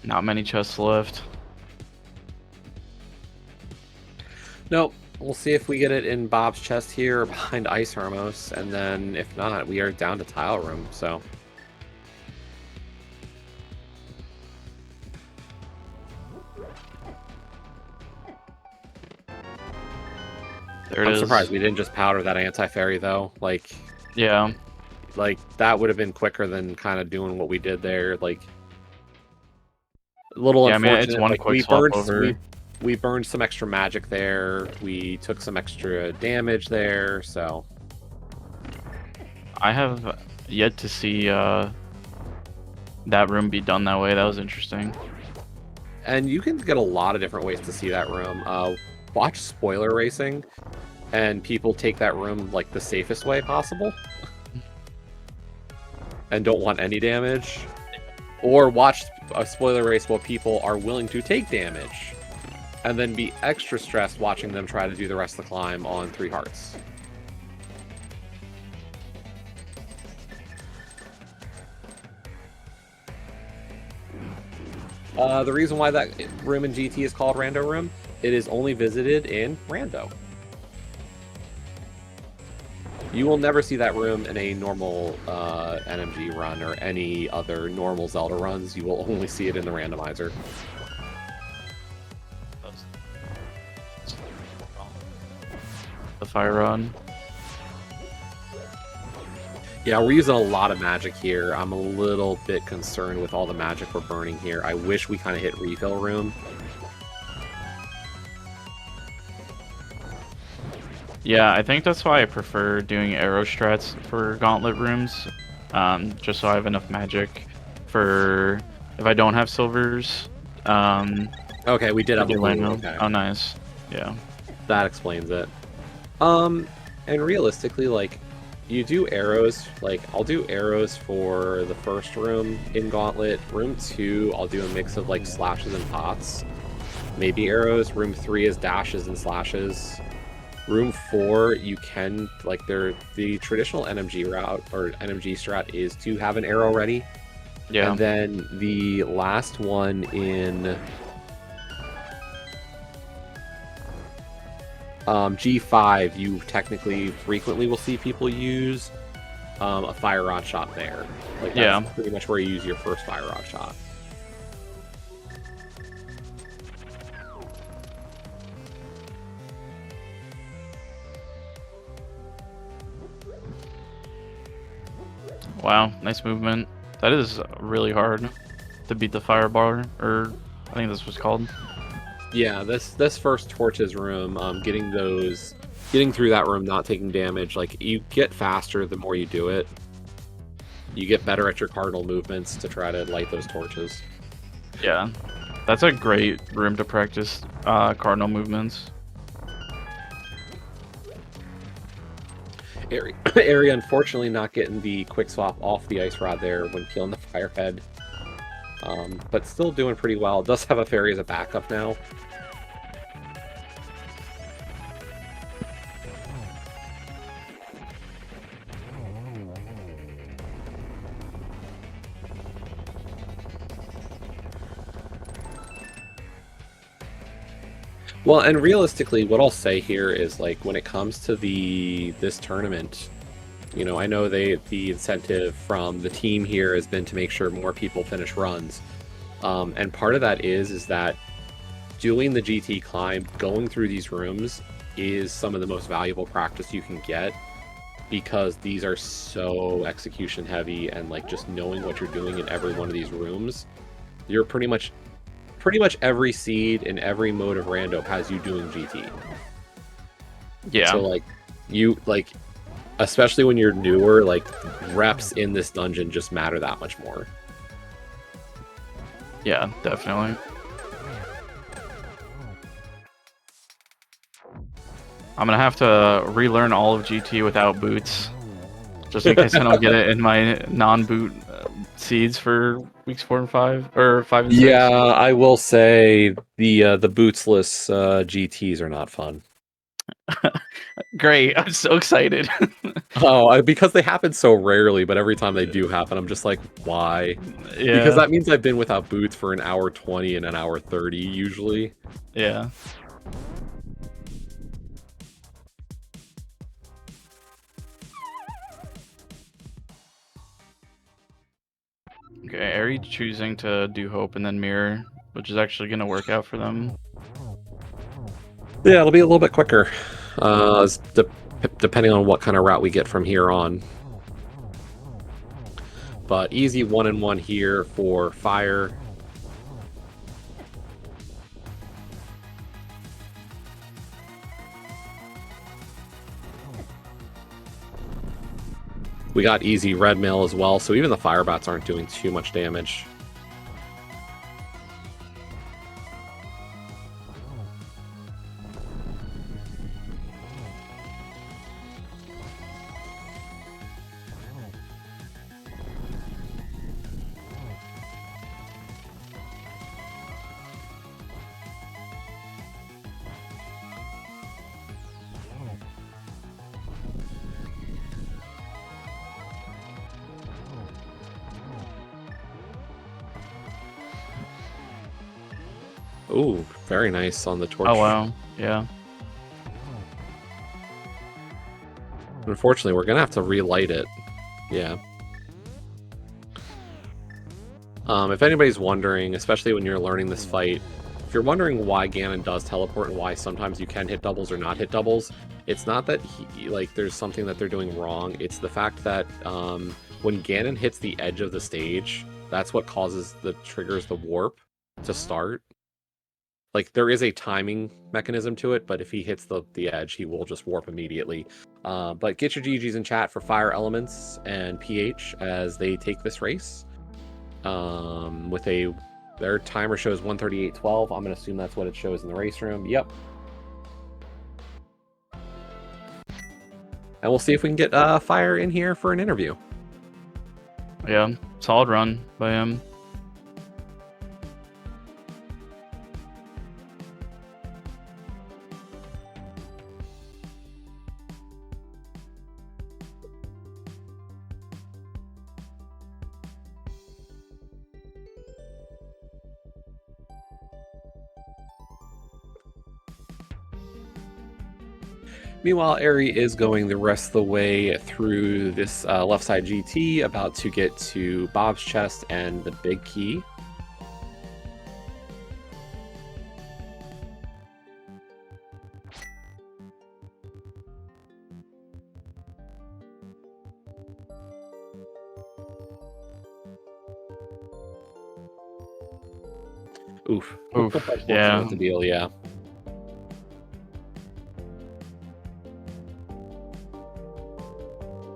Not many chests left. Nope. We'll see if we get it in Bob's chest here behind Ice Hermos, and then if not, we are down to tile room, so. There it is. I'm surprised we didn't just powder that anti-fairy, though. Like, yeah. Like, that would have been quicker than kind of doing what we did there. Like, a little unfortunate. I mean, it's one quick swap over. We burned some extra magic there. We took some extra damage there, so. I have yet to see that room be done that way. That was interesting. And you can get a lot of different ways to see that room. Watch spoiler racing, and people take that room, like, the safest way possible. And don't want any damage. Or watch a spoiler race while people are willing to take damage, and then be extra stressed watching them try to do the rest of the climb on 3 hearts. The reason why that room in GT is called Rando Room, it is only visited in Rando. You will never see that room in a normal NMG run or any other normal Zelda runs. You will only see it in the randomizer. The fire run. Yeah, we're using a lot of magic here. I'm a little bit concerned with all the magic we're burning here. I wish we kind of hit refill room. Yeah, I think that's why I prefer doing arrow strats for gauntlet rooms. Just so I have enough magic for if I don't have silvers. Okay, we did have a blue. Okay. Oh, nice. Yeah. That explains it. And realistically, like, you do arrows. Like, I'll do arrows for the first room in Gauntlet. Room 2, I'll do a mix of, like, slashes and pots. Maybe arrows. Room 3 is dashes and slashes. Room 4, you can, like, the traditional NMG route, or NMG strat, is to have an arrow ready. Yeah. And then the last one in G5, you technically frequently will see people use a fire rod shot there. Like that's Yeah. pretty much where you use your first fire rod shot. Wow, nice movement. That is really hard to beat the firebar, or I think this was called. Yeah, this first torches room, getting through that room, not taking damage, like you get faster the more you do it. You get better at your cardinal movements to try to light those torches. Yeah, that's a great room to practice cardinal movements. Ari unfortunately not getting the quick swap off the ice rod there when killing the firehead. But still doing pretty well. Does have a fairy as a backup now. Well, and realistically, what I'll say here is, like, when it comes to this tournament, you know, I know the incentive from the team here has been to make sure more people finish runs, and part of that is that doing the GT climb, going through these rooms, is some of the most valuable practice you can get, because these are so execution heavy, and like just knowing what you're doing in every one of these rooms, you're pretty much every seed in every mode of rando has you doing GT. Yeah. So like you like, especially when you're newer, like reps in this dungeon just matter that much more. Yeah, definitely. I'm gonna have to relearn all of GT without boots, just in case I don't get it in my non-boot seeds for weeks 4 and 5, or 5 and 6. Yeah, I will say the bootsless GTs are not fun. Great, I'm so excited. Because they happen so rarely, but every time they do happen, I'm just like, why? Yeah. Because that means I've been without boots for an hour 20 and an hour 30 usually. Yeah. Okay, Ari choosing to do Hope and then Mirror, which is actually going to work out for them. Yeah, it'll be a little bit quicker, depending on what kind of route we get from here on. But easy 1-and-1 here for fire. We got easy red mail as well, so even the fire bats aren't doing too much damage. Ooh, very nice on the torch. Oh wow, yeah. Unfortunately, we're gonna have to relight it. Yeah. If anybody's wondering, especially when you're learning this fight, if you're wondering why Ganon does teleport and why sometimes you can hit doubles or not hit doubles, it's not that there's something that they're doing wrong. It's the fact that when Ganon hits the edge of the stage, that's what triggers the warp to start. Like, there is a timing mechanism to it, but if he hits the edge, he will just warp immediately. But get your GGs in chat for Fire Elements and PH as they take this race. Their timer shows 1:38:12. I'm gonna assume that's what it shows in the race room. Yep. And we'll see if we can get Fire in here for an interview. Yeah, solid run by him. Meanwhile, Aerie is going the rest of the way through this left side GT, about to get to Bob's chest and the big key. Oof. Oof, Unfortunate yeah. to deal, yeah.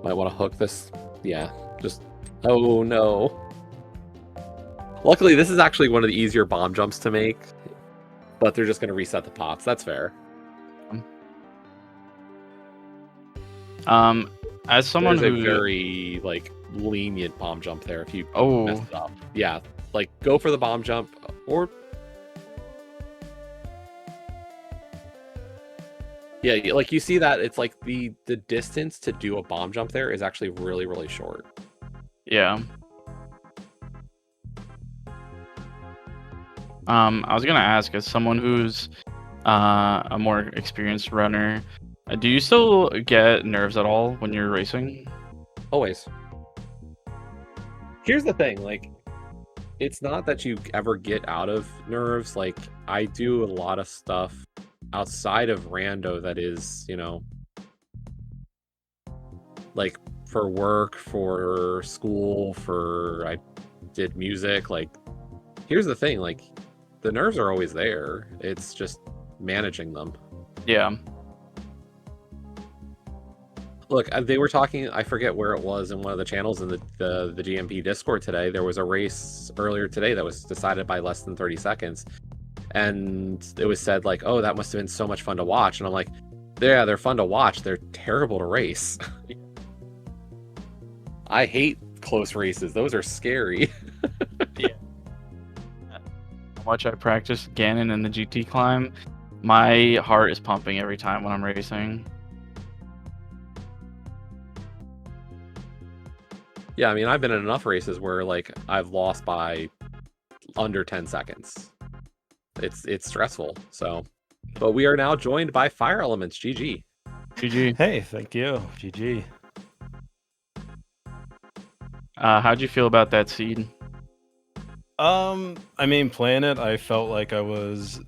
Might want to hook this. Yeah, just... Oh, no. Luckily, this is actually one of the easier bomb jumps to make, but they're just going to reset the pots. That's fair. As someone There's who... a very, like, lenient bomb jump there if you mess Oh, it up. Yeah, like, go for the bomb jump, or... Yeah, like, you see that, it's like the distance to do a bomb jump there is actually really, really short. yeah. I was gonna ask, as someone who's a more experienced runner, do you still get nerves at all when you're racing? Always. Here's the thing, like, it's not that you ever get out of nerves. Like, I do a lot of stuff outside of rando that is, you know, like, for work, for school, I did music. Like, here's the thing, like, the nerves are always there. It's just managing them. Yeah. Look, they were talking, I forget where it was in one of the channels in the GMP Discord today. There was a race earlier today that was decided by less than 30 seconds. And it was said, like, oh, that must have been so much fun to watch. And I'm like, yeah, they're fun to watch. They're terrible to race. I hate close races. Those are scary. Yeah. How much I practice Ganon and the GT climb, my heart is pumping every time when I'm racing. Yeah, I mean, I've been in enough races where, like, I've lost by under 10 seconds. It's stressful, so. But we are now joined by Fire Elements. GG. GG. Hey, thank you. GG. How'd you feel about that seed? I mean, playing it, I felt like I was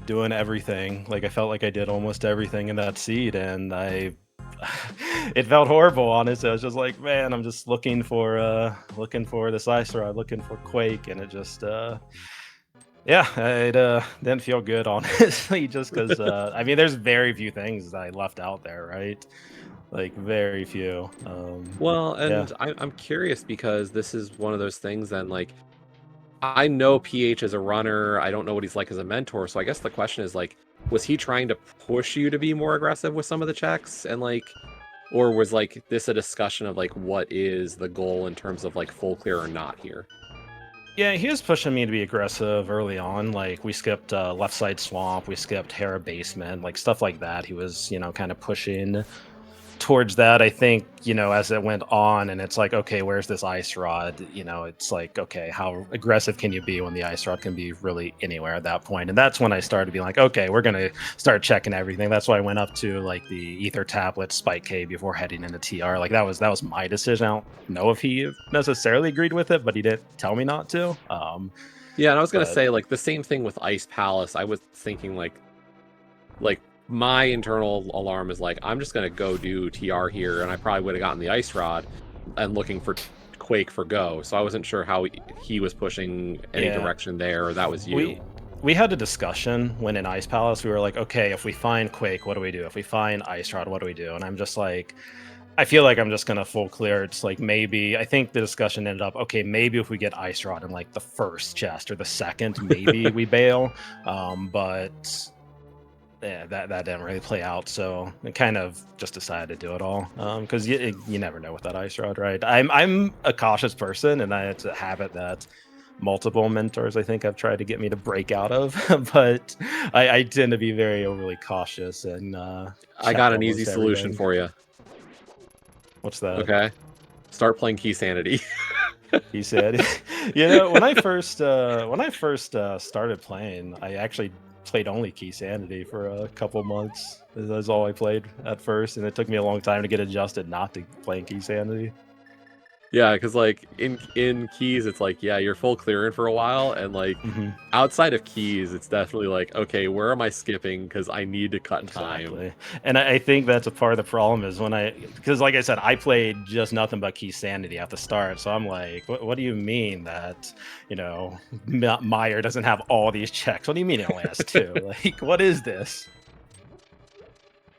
doing everything. Like, I felt like I did almost everything in that seed, and it felt horrible, honestly. I was just like, man, I'm just looking for this ice rod, looking for Quake, and it just yeah, it didn't feel good, honestly, just because I mean, there's very few things that I left out there, right? Like, very few. Well, and yeah. I'm curious because this is one of those things then, like, I know PH as a runner. I don't know what he's like as a mentor. So I guess the question is, like, was he trying to push you to be more aggressive with some of the checks? And, like, or was, like, this a discussion of, like, what is the goal in terms of, like, full clear or not here? Yeah, he was pushing me to be aggressive early on. Like, we skipped left side swamp, we skipped Hera basement, like stuff like that. He was, kind of pushing towards that. I think, as it went on, and it's like, okay, where's this ice rod? It's like, okay, how aggressive can you be when the ice rod can be really anywhere at that point? And that's when I started being like, okay, we're gonna start checking everything. That's why I went up to like the ether tablet spike K before heading into TR. Like, that was my decision. I don't know if he necessarily agreed with it, but he didn't tell me not to. Yeah, and I was gonna say, like, the same thing with Ice Palace. I was thinking, like my internal alarm is like, I'm just gonna go do TR here, and I probably would have gotten the ice rod and looking for Quake for go. So I wasn't sure how he was pushing any direction there, or that was you. We had a discussion when in Ice Palace. We were like, okay, if we find Quake, what do we do? If we find Ice Rod, what do we do? And I'm just like, I feel like I'm just gonna full clear. It's like, maybe, I think the discussion ended up, okay, maybe if we get Ice Rod in like the first chest or the second, maybe we bail. But yeah, that didn't really play out, so I kind of just decided to do it all, because you never know with that ice rod, right? I'm a cautious person, and it's a habit that multiple mentors, I think, have tried to get me to break out of, but I tend to be very overly cautious, and I got an easy solution for you. What's that? Okay, start playing Key Sanity. He said, when I first started playing, I actually played only Key Sanity for a couple months. That's all I played at first, and it took me a long time to get adjusted not to playing Key Sanity. Yeah, because like in Keys, it's like, yeah, you're full clearing for a while, and like Mm-hmm. outside of Keys, it's definitely like, okay, where am I skipping? Because I need to cut time. Exactly. And I think that's a part of the problem is because like I said, I played just nothing but Key Sanity at the start. So I'm like, what do you mean that, Meyer doesn't have all these checks? What do you mean it only has two? Like, what is this?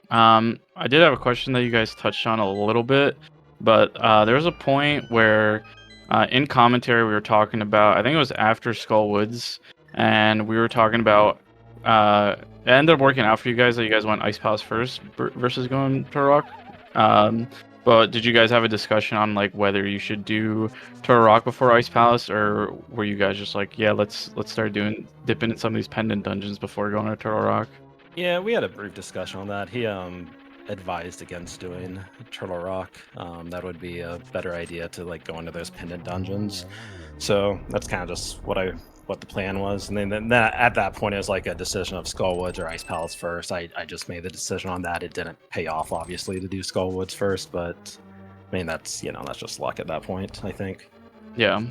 I did have a question that you guys touched on a little bit, but there was a point where in commentary we were talking about, I think it was after Skull Woods, and we were talking about it ended up working out for you guys that you guys went Ice Palace first versus going Turtle Rock. But did you guys have a discussion on like whether you should do Turtle Rock before Ice Palace, or were you guys just like, yeah, let's start dipping in some of these pendant dungeons before going to Turtle Rock? Yeah, we had a brief discussion on that. He advised against doing Turtle Rock. That would be a better idea to like go into those pendant dungeons. So that's kind of just what the plan was. And then at that point, it was like a decision of Skullwoods or Ice Palace first. I just made the decision on that. It didn't pay off, obviously, to do Skullwoods first, but I mean that's that's just luck at that point, I think. Yeah.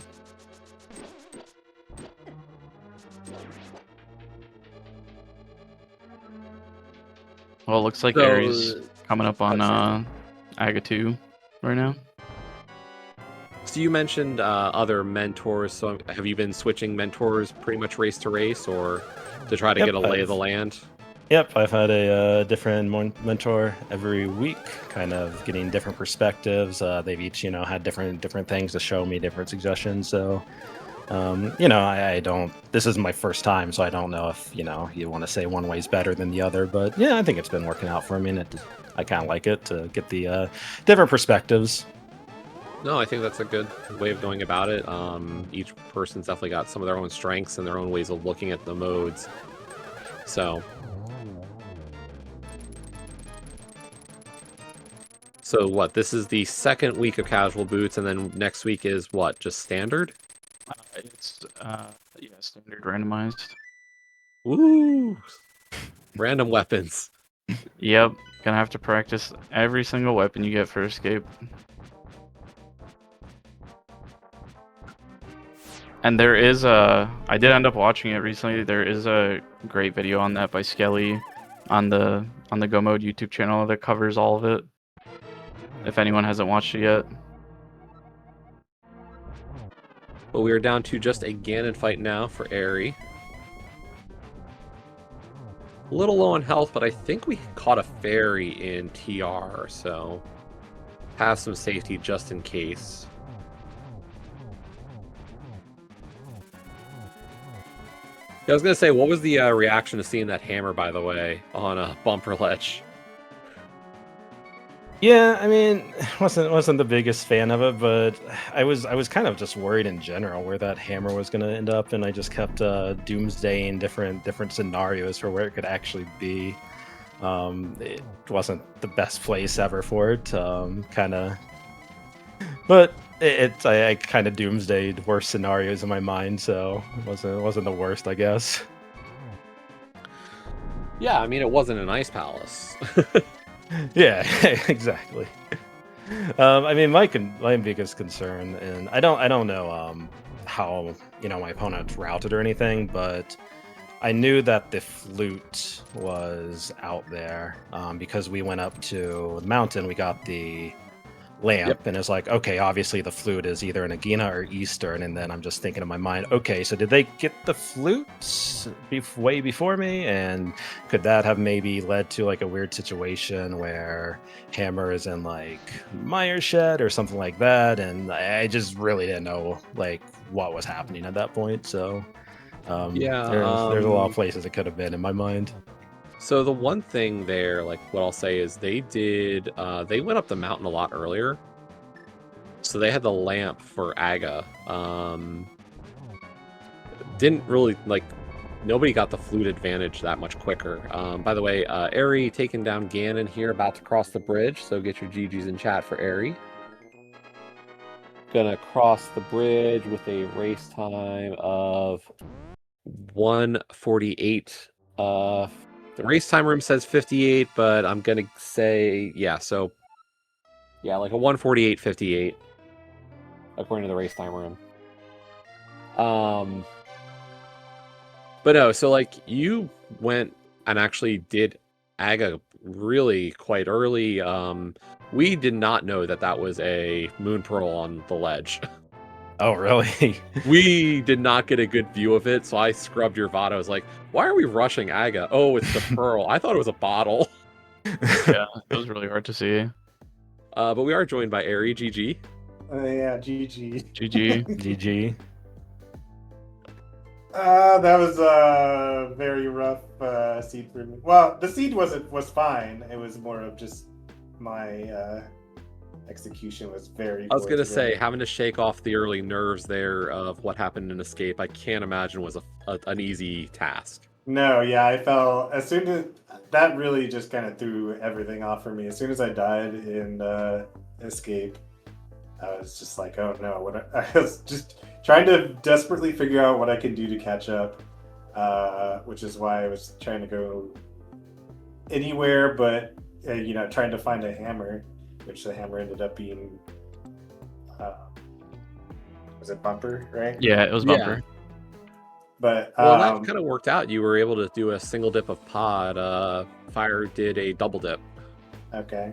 Well, it looks like So- Ares coming up on Aga 2 right now. So you mentioned other mentors. So have you been switching mentors pretty much race to race, or to try to Yep, get a lay of the I've- land? Yep, I've had a different mentor every week, kind of getting different perspectives. They've each, had different things to show me, different suggestions. So, I don't. This is my first time, so I don't know if you want to say one way's better than the other. But yeah, I think it's been working out for me, and I kind of like it to get the different perspectives. No, I think that's a good way of going about it. Each person's definitely got some of their own strengths and their own ways of looking at the modes. So what? This is the second week of casual boots, and then next week is what? Just standard? It's standard randomized. Woo! Random weapons. Yep, gonna have to practice every single weapon you get for escape. And there is I did end up watching it recently. There is a great video on that by Skelly on the Go Mode YouTube channel that covers all of it. If anyone hasn't watched it yet. But we are down to just a Ganon fight now for Aerie. A little low on health, but I think we caught a fairy in TR, so have some safety just in case. I was gonna say, what was the reaction to seeing that hammer, by the way, on a bumper ledge? Yeah, I mean, wasn't the biggest fan of it, but I was kind of just worried in general where that hammer was going to end up, and I just kept doomsdaying different scenarios for where it could actually be. It wasn't the best place ever for it, kind of, but I kind of doomsdayed worse scenarios in my mind, so it wasn't the worst, I guess. Yeah, I mean, it wasn't an ice palace. Yeah, exactly. I mean, my biggest concern, and I don't know how my opponent routed or anything, but I knew that the flute was out there because we went up to the mountain. We got the lamp, Yep. and it's like, okay, obviously the flute is either an Agena or Eastern, and then I'm just thinking in my mind, okay, so did they get the flute way before me, and could that have maybe led to like a weird situation where Hammer is in like Meyer shed or something like that, and I just really didn't know like what was happening at that point. So Yeah, there's a lot of places it could have been in my mind. So the one thing there, like what I'll say is they went up the mountain a lot earlier. So they had the lamp for Aga. Didn't really, nobody got the flute advantage that much quicker. By the way, Aerie taking down Ganon here, about to cross the bridge. So get your GGs in chat for Aerie. Gonna cross the bridge with a race time of 1:48 The race time room says 58, but I'm gonna say yeah. So yeah, like a 148.58 according to the race time room. But no, so like you went and actually did Aga really quite early. We did not know that that was a moon pearl on the ledge. Oh, really? We did not get a good view of it, so I scrubbed your VOD. I was like, why are we rushing Aga? Oh, it's the pearl. I thought it was a bottle. Yeah, it was really hard to see. But we are joined by Ari GG. Yeah, GG. GG. GG. That was a very rough seed for me. Well, the seed was fine. It was more of just my execution was very. I was poor gonna today. say, having to shake off the early nerves there of what happened in Escape, I can't imagine was an easy task. No, yeah, I fell as soon as that really just kind of threw everything off for me. As soon as I died in Escape, I was just like, oh no! I was just trying to desperately figure out what I can do to catch up, which is why I was trying to go anywhere, but trying to find a hammer, which the hammer ended up being. Was it Bumper, right? Yeah, it was Yeah. Bumper. But Well, that kind of worked out. You were able to do a single dip of pod. Fire did a double dip. okay.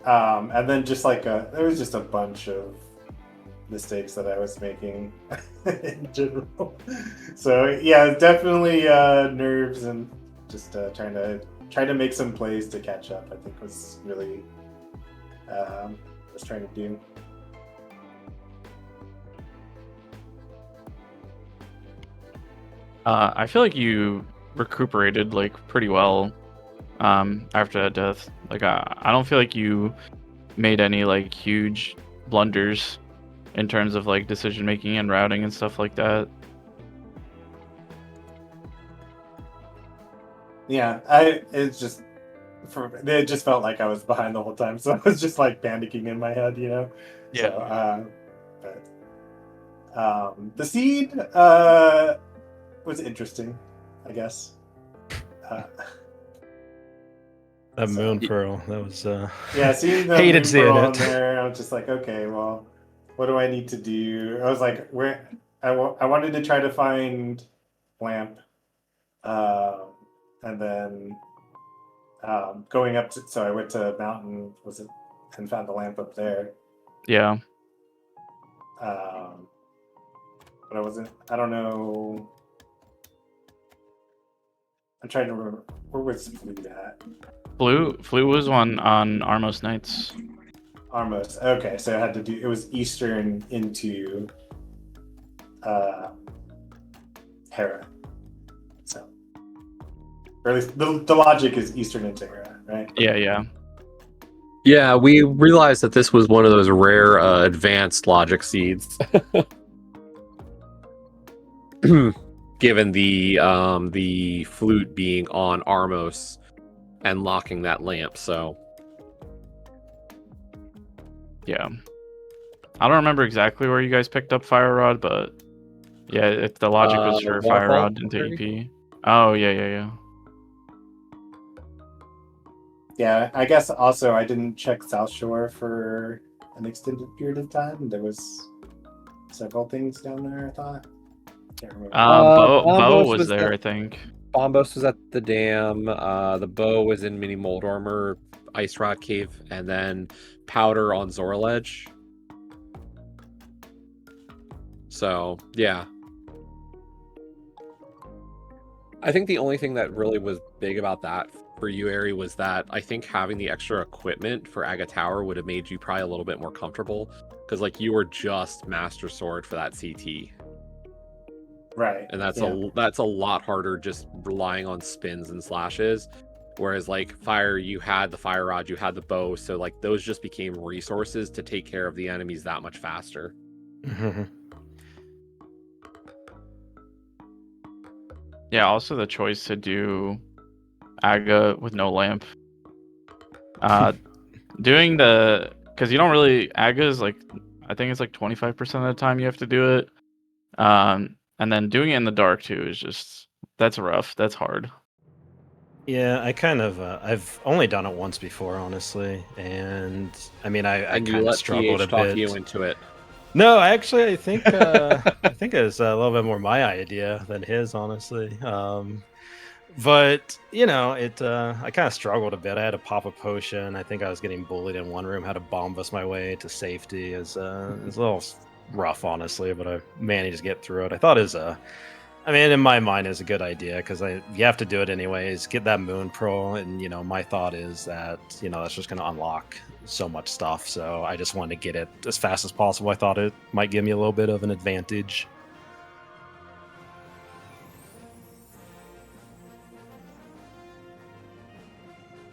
And then just like there was just a bunch of mistakes that I was making in general. So yeah, definitely nerves and just trying to make some plays to catch up. I think was really was trying to do. I feel like you recuperated like pretty well after that death. Like I don't feel like you made any like huge blunders in terms of like decision making and routing and stuff like that. Yeah, it just felt like I was behind the whole time, so I was just like panicking in my head, So, the seed was interesting, I guess. That moon pearl. That was Yeah, seeing the hated moon seeing pearl it. on there, I was just like, okay, well, what do I need to do? I was like, where I wanted to try to find lamp, and then going up to, so I went to mountain, and found the lamp up there. Yeah. But I don't know. I'm trying to remember, where was Fleet at? Blue was one on Armos Nights. Almost. Okay, so I had to do, it was Eastern into Hera. So, or at least the logic is Eastern into Hera, right? Yeah. Yeah, we realized that this was one of those rare advanced logic seeds. Given the flute being on Armos and locking that lamp, so Yeah. I don't remember exactly where you guys picked up Fire Rod, but yeah, the logic was for Fire Waterfall, Rod into maybe? EP. Oh, yeah. Yeah, I guess also I didn't check South Shore for an extended period of time. There was several things down there, I thought. Can't remember. Bo Bombos was was there, the- I think. Bombos was at the dam. The bow was in Mini Mold Armor, Ice Rod Cave, and then Powder on Zorledge. So yeah, I think the only thing that really was big about that for you, Ari, was that I think having the extra equipment for Aga Tower would have made you probably a little bit more comfortable, because like you were just Master Sword for that CT. Right. And that's yeah. that's a lot harder just relying on spins and slashes. Whereas like Fire, you had the Fire Rod, you had the bow, so like those just became resources to take care of the enemies that much faster. Yeah, also the choice to do Aga with no lamp. Doing the, because you don't really, Aga is like, I think it's like 25% of the time you have to do it. And then doing it in the dark too is just that's rough. That's hard. Yeah, I kind of I've only done it once before, honestly, and I mean I And you kind of let struggled a PH talk bit. you into it. No, actually, I think I think it's a little bit more my idea than his, honestly. But you know, it I kind of struggled a bit. I had to pop a potion. I think I was getting bullied in one room. Had to bomb bust my way to safety. It's a little rough, honestly, but I managed to get through it. I thought it was I mean, in my mind, it's a good idea because you have to do it anyways. Get that moon pearl, and you know, my thought is that that's just going to unlock so much stuff. So I just wanted to get it as fast as possible. I thought it might give me a little bit of an advantage.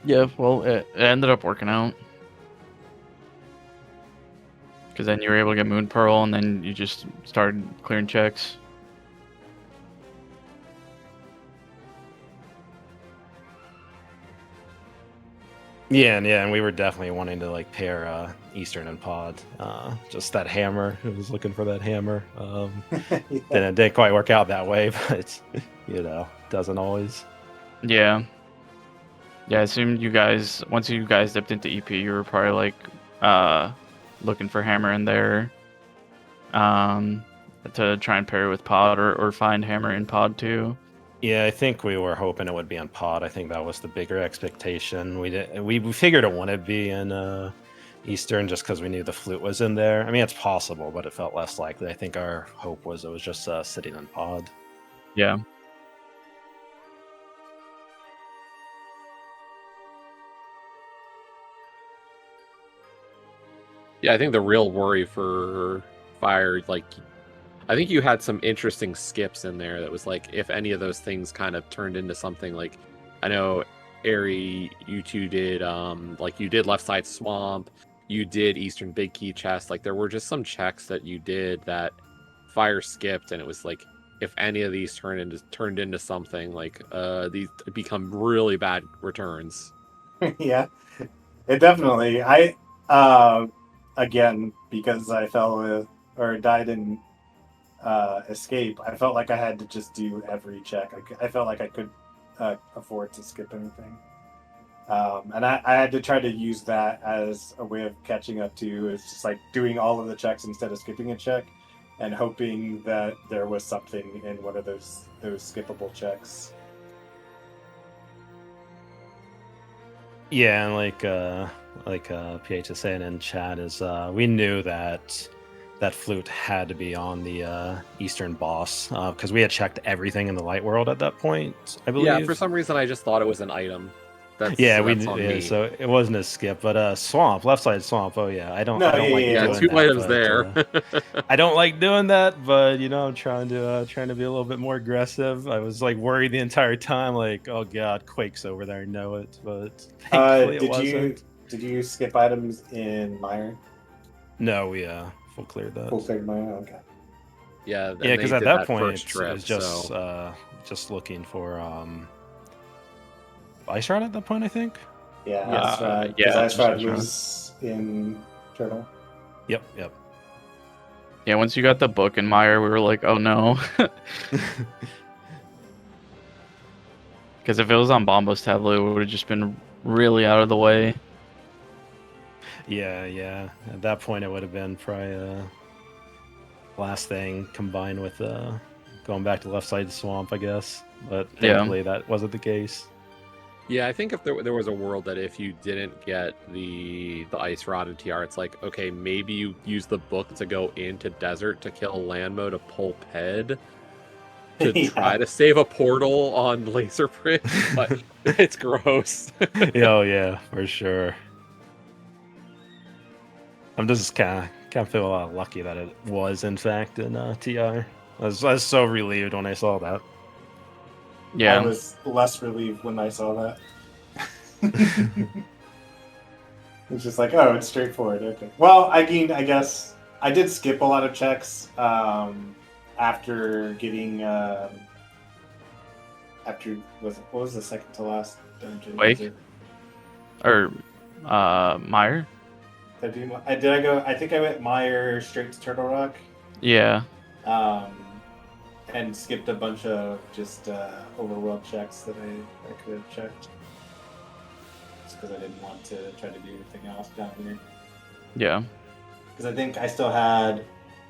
Yeah, well, it ended up working out. Because then you were able to get Moon Pearl, and then you just started clearing checks. Yeah, and we were definitely wanting to like pair Eastern and Pod. Just that hammer. I was looking for that hammer. Yeah. Then it didn't quite work out that way, but doesn't always. Yeah. Yeah, I assumed you guys, once you guys dipped into EP, you were probably like looking for hammer in there to try and pair with Pod or find hammer in Pod too. Yeah, I think we were hoping it would be on Pod. I think that was the bigger expectation. We figured it wouldn't be in Eastern just because we knew the flute was in there. I mean, it's possible, but it felt less likely. I think our hope was it was just sitting on Pod. Yeah. Yeah, I think the real worry for Fire, like, I think you had some interesting skips in there that was like, if any of those things kind of turned into something like, I know, Ari, you two did, like, you did Left Side Swamp, you did Eastern Big Key Chest, like, there were just some checks that you did that Fire skipped, and it was like, if any of these turned into something, like, these become really bad returns. Yeah, it definitely. Again, because I fell or died in escape, I felt like I had to just do every check. I felt like I could afford to skip anything, and I had to try to use that as a way of catching up to. It's just like doing all of the checks instead of skipping a check, and hoping that there was something in one of those skippable checks. Yeah, and like PH is saying in chat is we knew that flute had to be on the Eastern boss because we had checked everything in the light world at that point, I believe. Yeah, for some reason I just thought it was an item. That's on me. So it wasn't a skip, but Swamp, Left Side Swamp. Oh yeah, I don't like yeah, doing 2 that, items but, there. I don't like doing that, but I'm trying to be a little bit more aggressive. I was like worried the entire time, like, oh god, Quake's over there, I know it, but thankfully it wasn't. Did you skip items in Mire? No, we full cleared that. Full cleared Mire. Okay. Yeah, because at that point first trip, it was just just looking for Ice Rod at that point, I think. Yeah, Yeah, Ice Rod. yeah, Ice Rod Ice Rod. was in Turtle. Yep. Yeah, once you got the book in Meyer, we were like, oh no. Because if it was on Bombos Tableau, it would have just been really out of the way. Yeah. At that point, it would have been probably last thing combined with going back to Left Side Swamp, I guess. But thankfully, that wasn't the case. Yeah, I think if there was a world that if you didn't get the Ice Rod and TR, it's like, okay, maybe you use the book to go into desert to kill Landmo to pull Ped to try to save a portal on Laser Print, but it's gross. Oh yeah, for sure. I'm just kind of feel lucky that it was in fact in TR. I was so relieved when I saw that. Yeah. I was less relieved when I saw that. It's just like, oh, it's straightforward. Okay. Well, I mean, I guess I did skip a lot of checks after getting what was the second to last dungeon? Wake? Or Meyer? Did I go? I think I went Mire straight to Turtle Rock. Yeah. and skipped a bunch of just overworld checks that I could have checked. Just because I didn't want to try to do anything else down here. Yeah. Because I think I still had.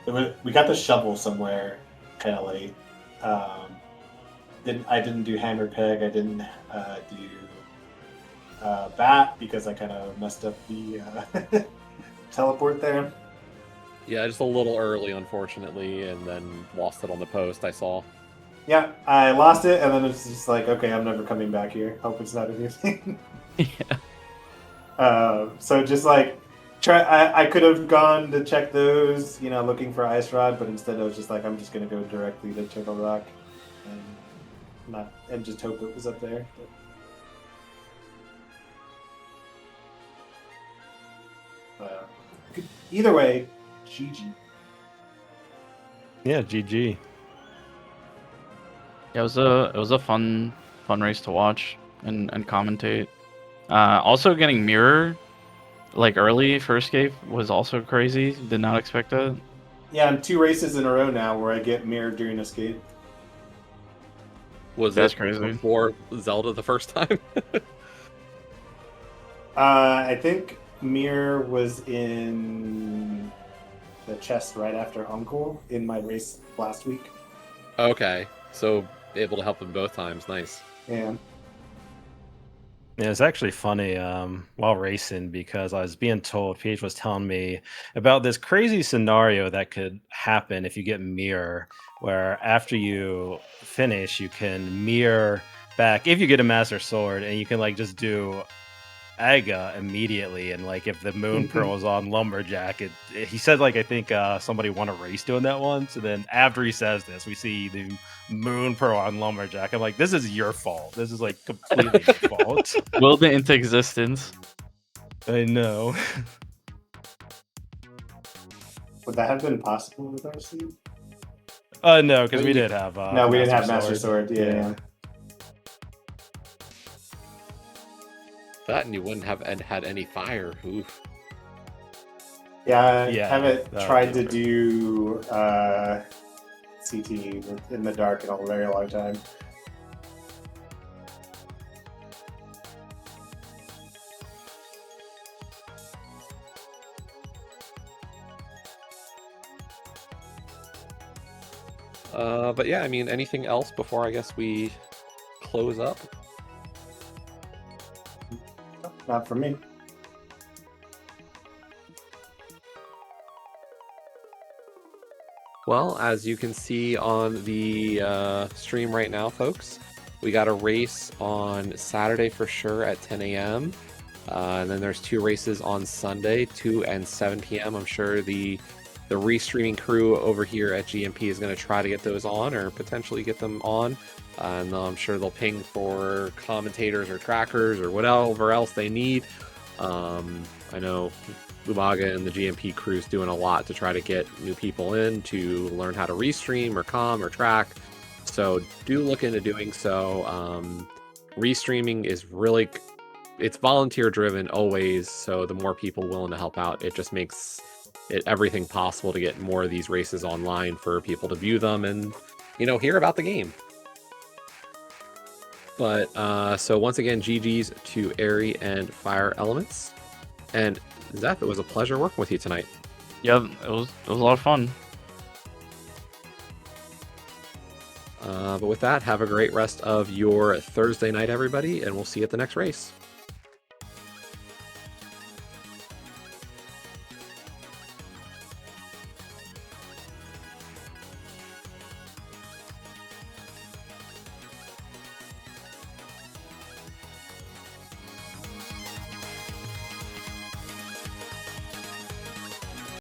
We got the shovel somewhere kind of late. I didn't do hammer peg. I didn't do bat because I kind of messed up the teleport there. Yeah, just a little early, unfortunately, and then lost it on the post. I saw. Yeah, I lost it, and then it's just like, okay, I'm never coming back here. Hope it's not anything. Yeah. So just like, I could have gone to check those, looking for Ice Rod, but instead I was just like, I'm just gonna go directly to Turtle Rock, and just hope it was up there. But, either way, GG. Yeah, GG. Yeah, it was a fun race to watch and commentate. Also getting mirror like early first escape was also crazy. Did not expect that. Yeah, I'm 2 races in a row now where I get mirrored during escape. Was That's it crazy. before Zelda the first time? I think mirror was in the chest right after Uncle in my race last week. Okay, so able to help them both times. Nice. Yeah. Yeah, it's actually funny while racing because I was being told, PH was telling me about this crazy scenario that could happen if you get mirror, where after you finish, you can mirror back if you get a Master Sword, and you can like just do Aga immediately. And like if the Moon Pearl is on Lumberjack, he said like I think somebody won a race doing that once, and then after he says this, we see the Moon Pearl on Lumberjack. I'm like, this is your fault. This is like completely your fault. Willed it into existence. I know. Would that have been possible with our seed? No, because we did have. No, we didn't have Master Sword. Yeah. That and you wouldn't have had any fire. Oof. Yeah, I Yeah, haven't that tried would to be do CT in the dark in a very long time. But yeah, I mean, anything else before I guess we close up? Not for me. Well, as you can see on the stream right now, folks, we got a race on Saturday for sure at 10 a.m. And then there's 2 races on Sunday, 2 and 7 p.m. I'm sure the restreaming crew over here at GMP is going to try to get those on or potentially get them on. And I'm sure they'll ping for commentators or trackers or whatever else they need. I know Lumaga and the GMP crew's doing a lot to try to get new people in to learn how to restream or comm or track. So do look into doing so. Restreaming is really, it's volunteer driven always. So the more people willing to help out, it just makes it everything possible to get more of these races online for people to view them and, hear about the game. But so once again, GG's to Airy and Fire Elements. And Zeph, it was a pleasure working with you tonight. Yeah, it was a lot of fun. But with that, have a great rest of your Thursday night, everybody, and we'll see you at the next race.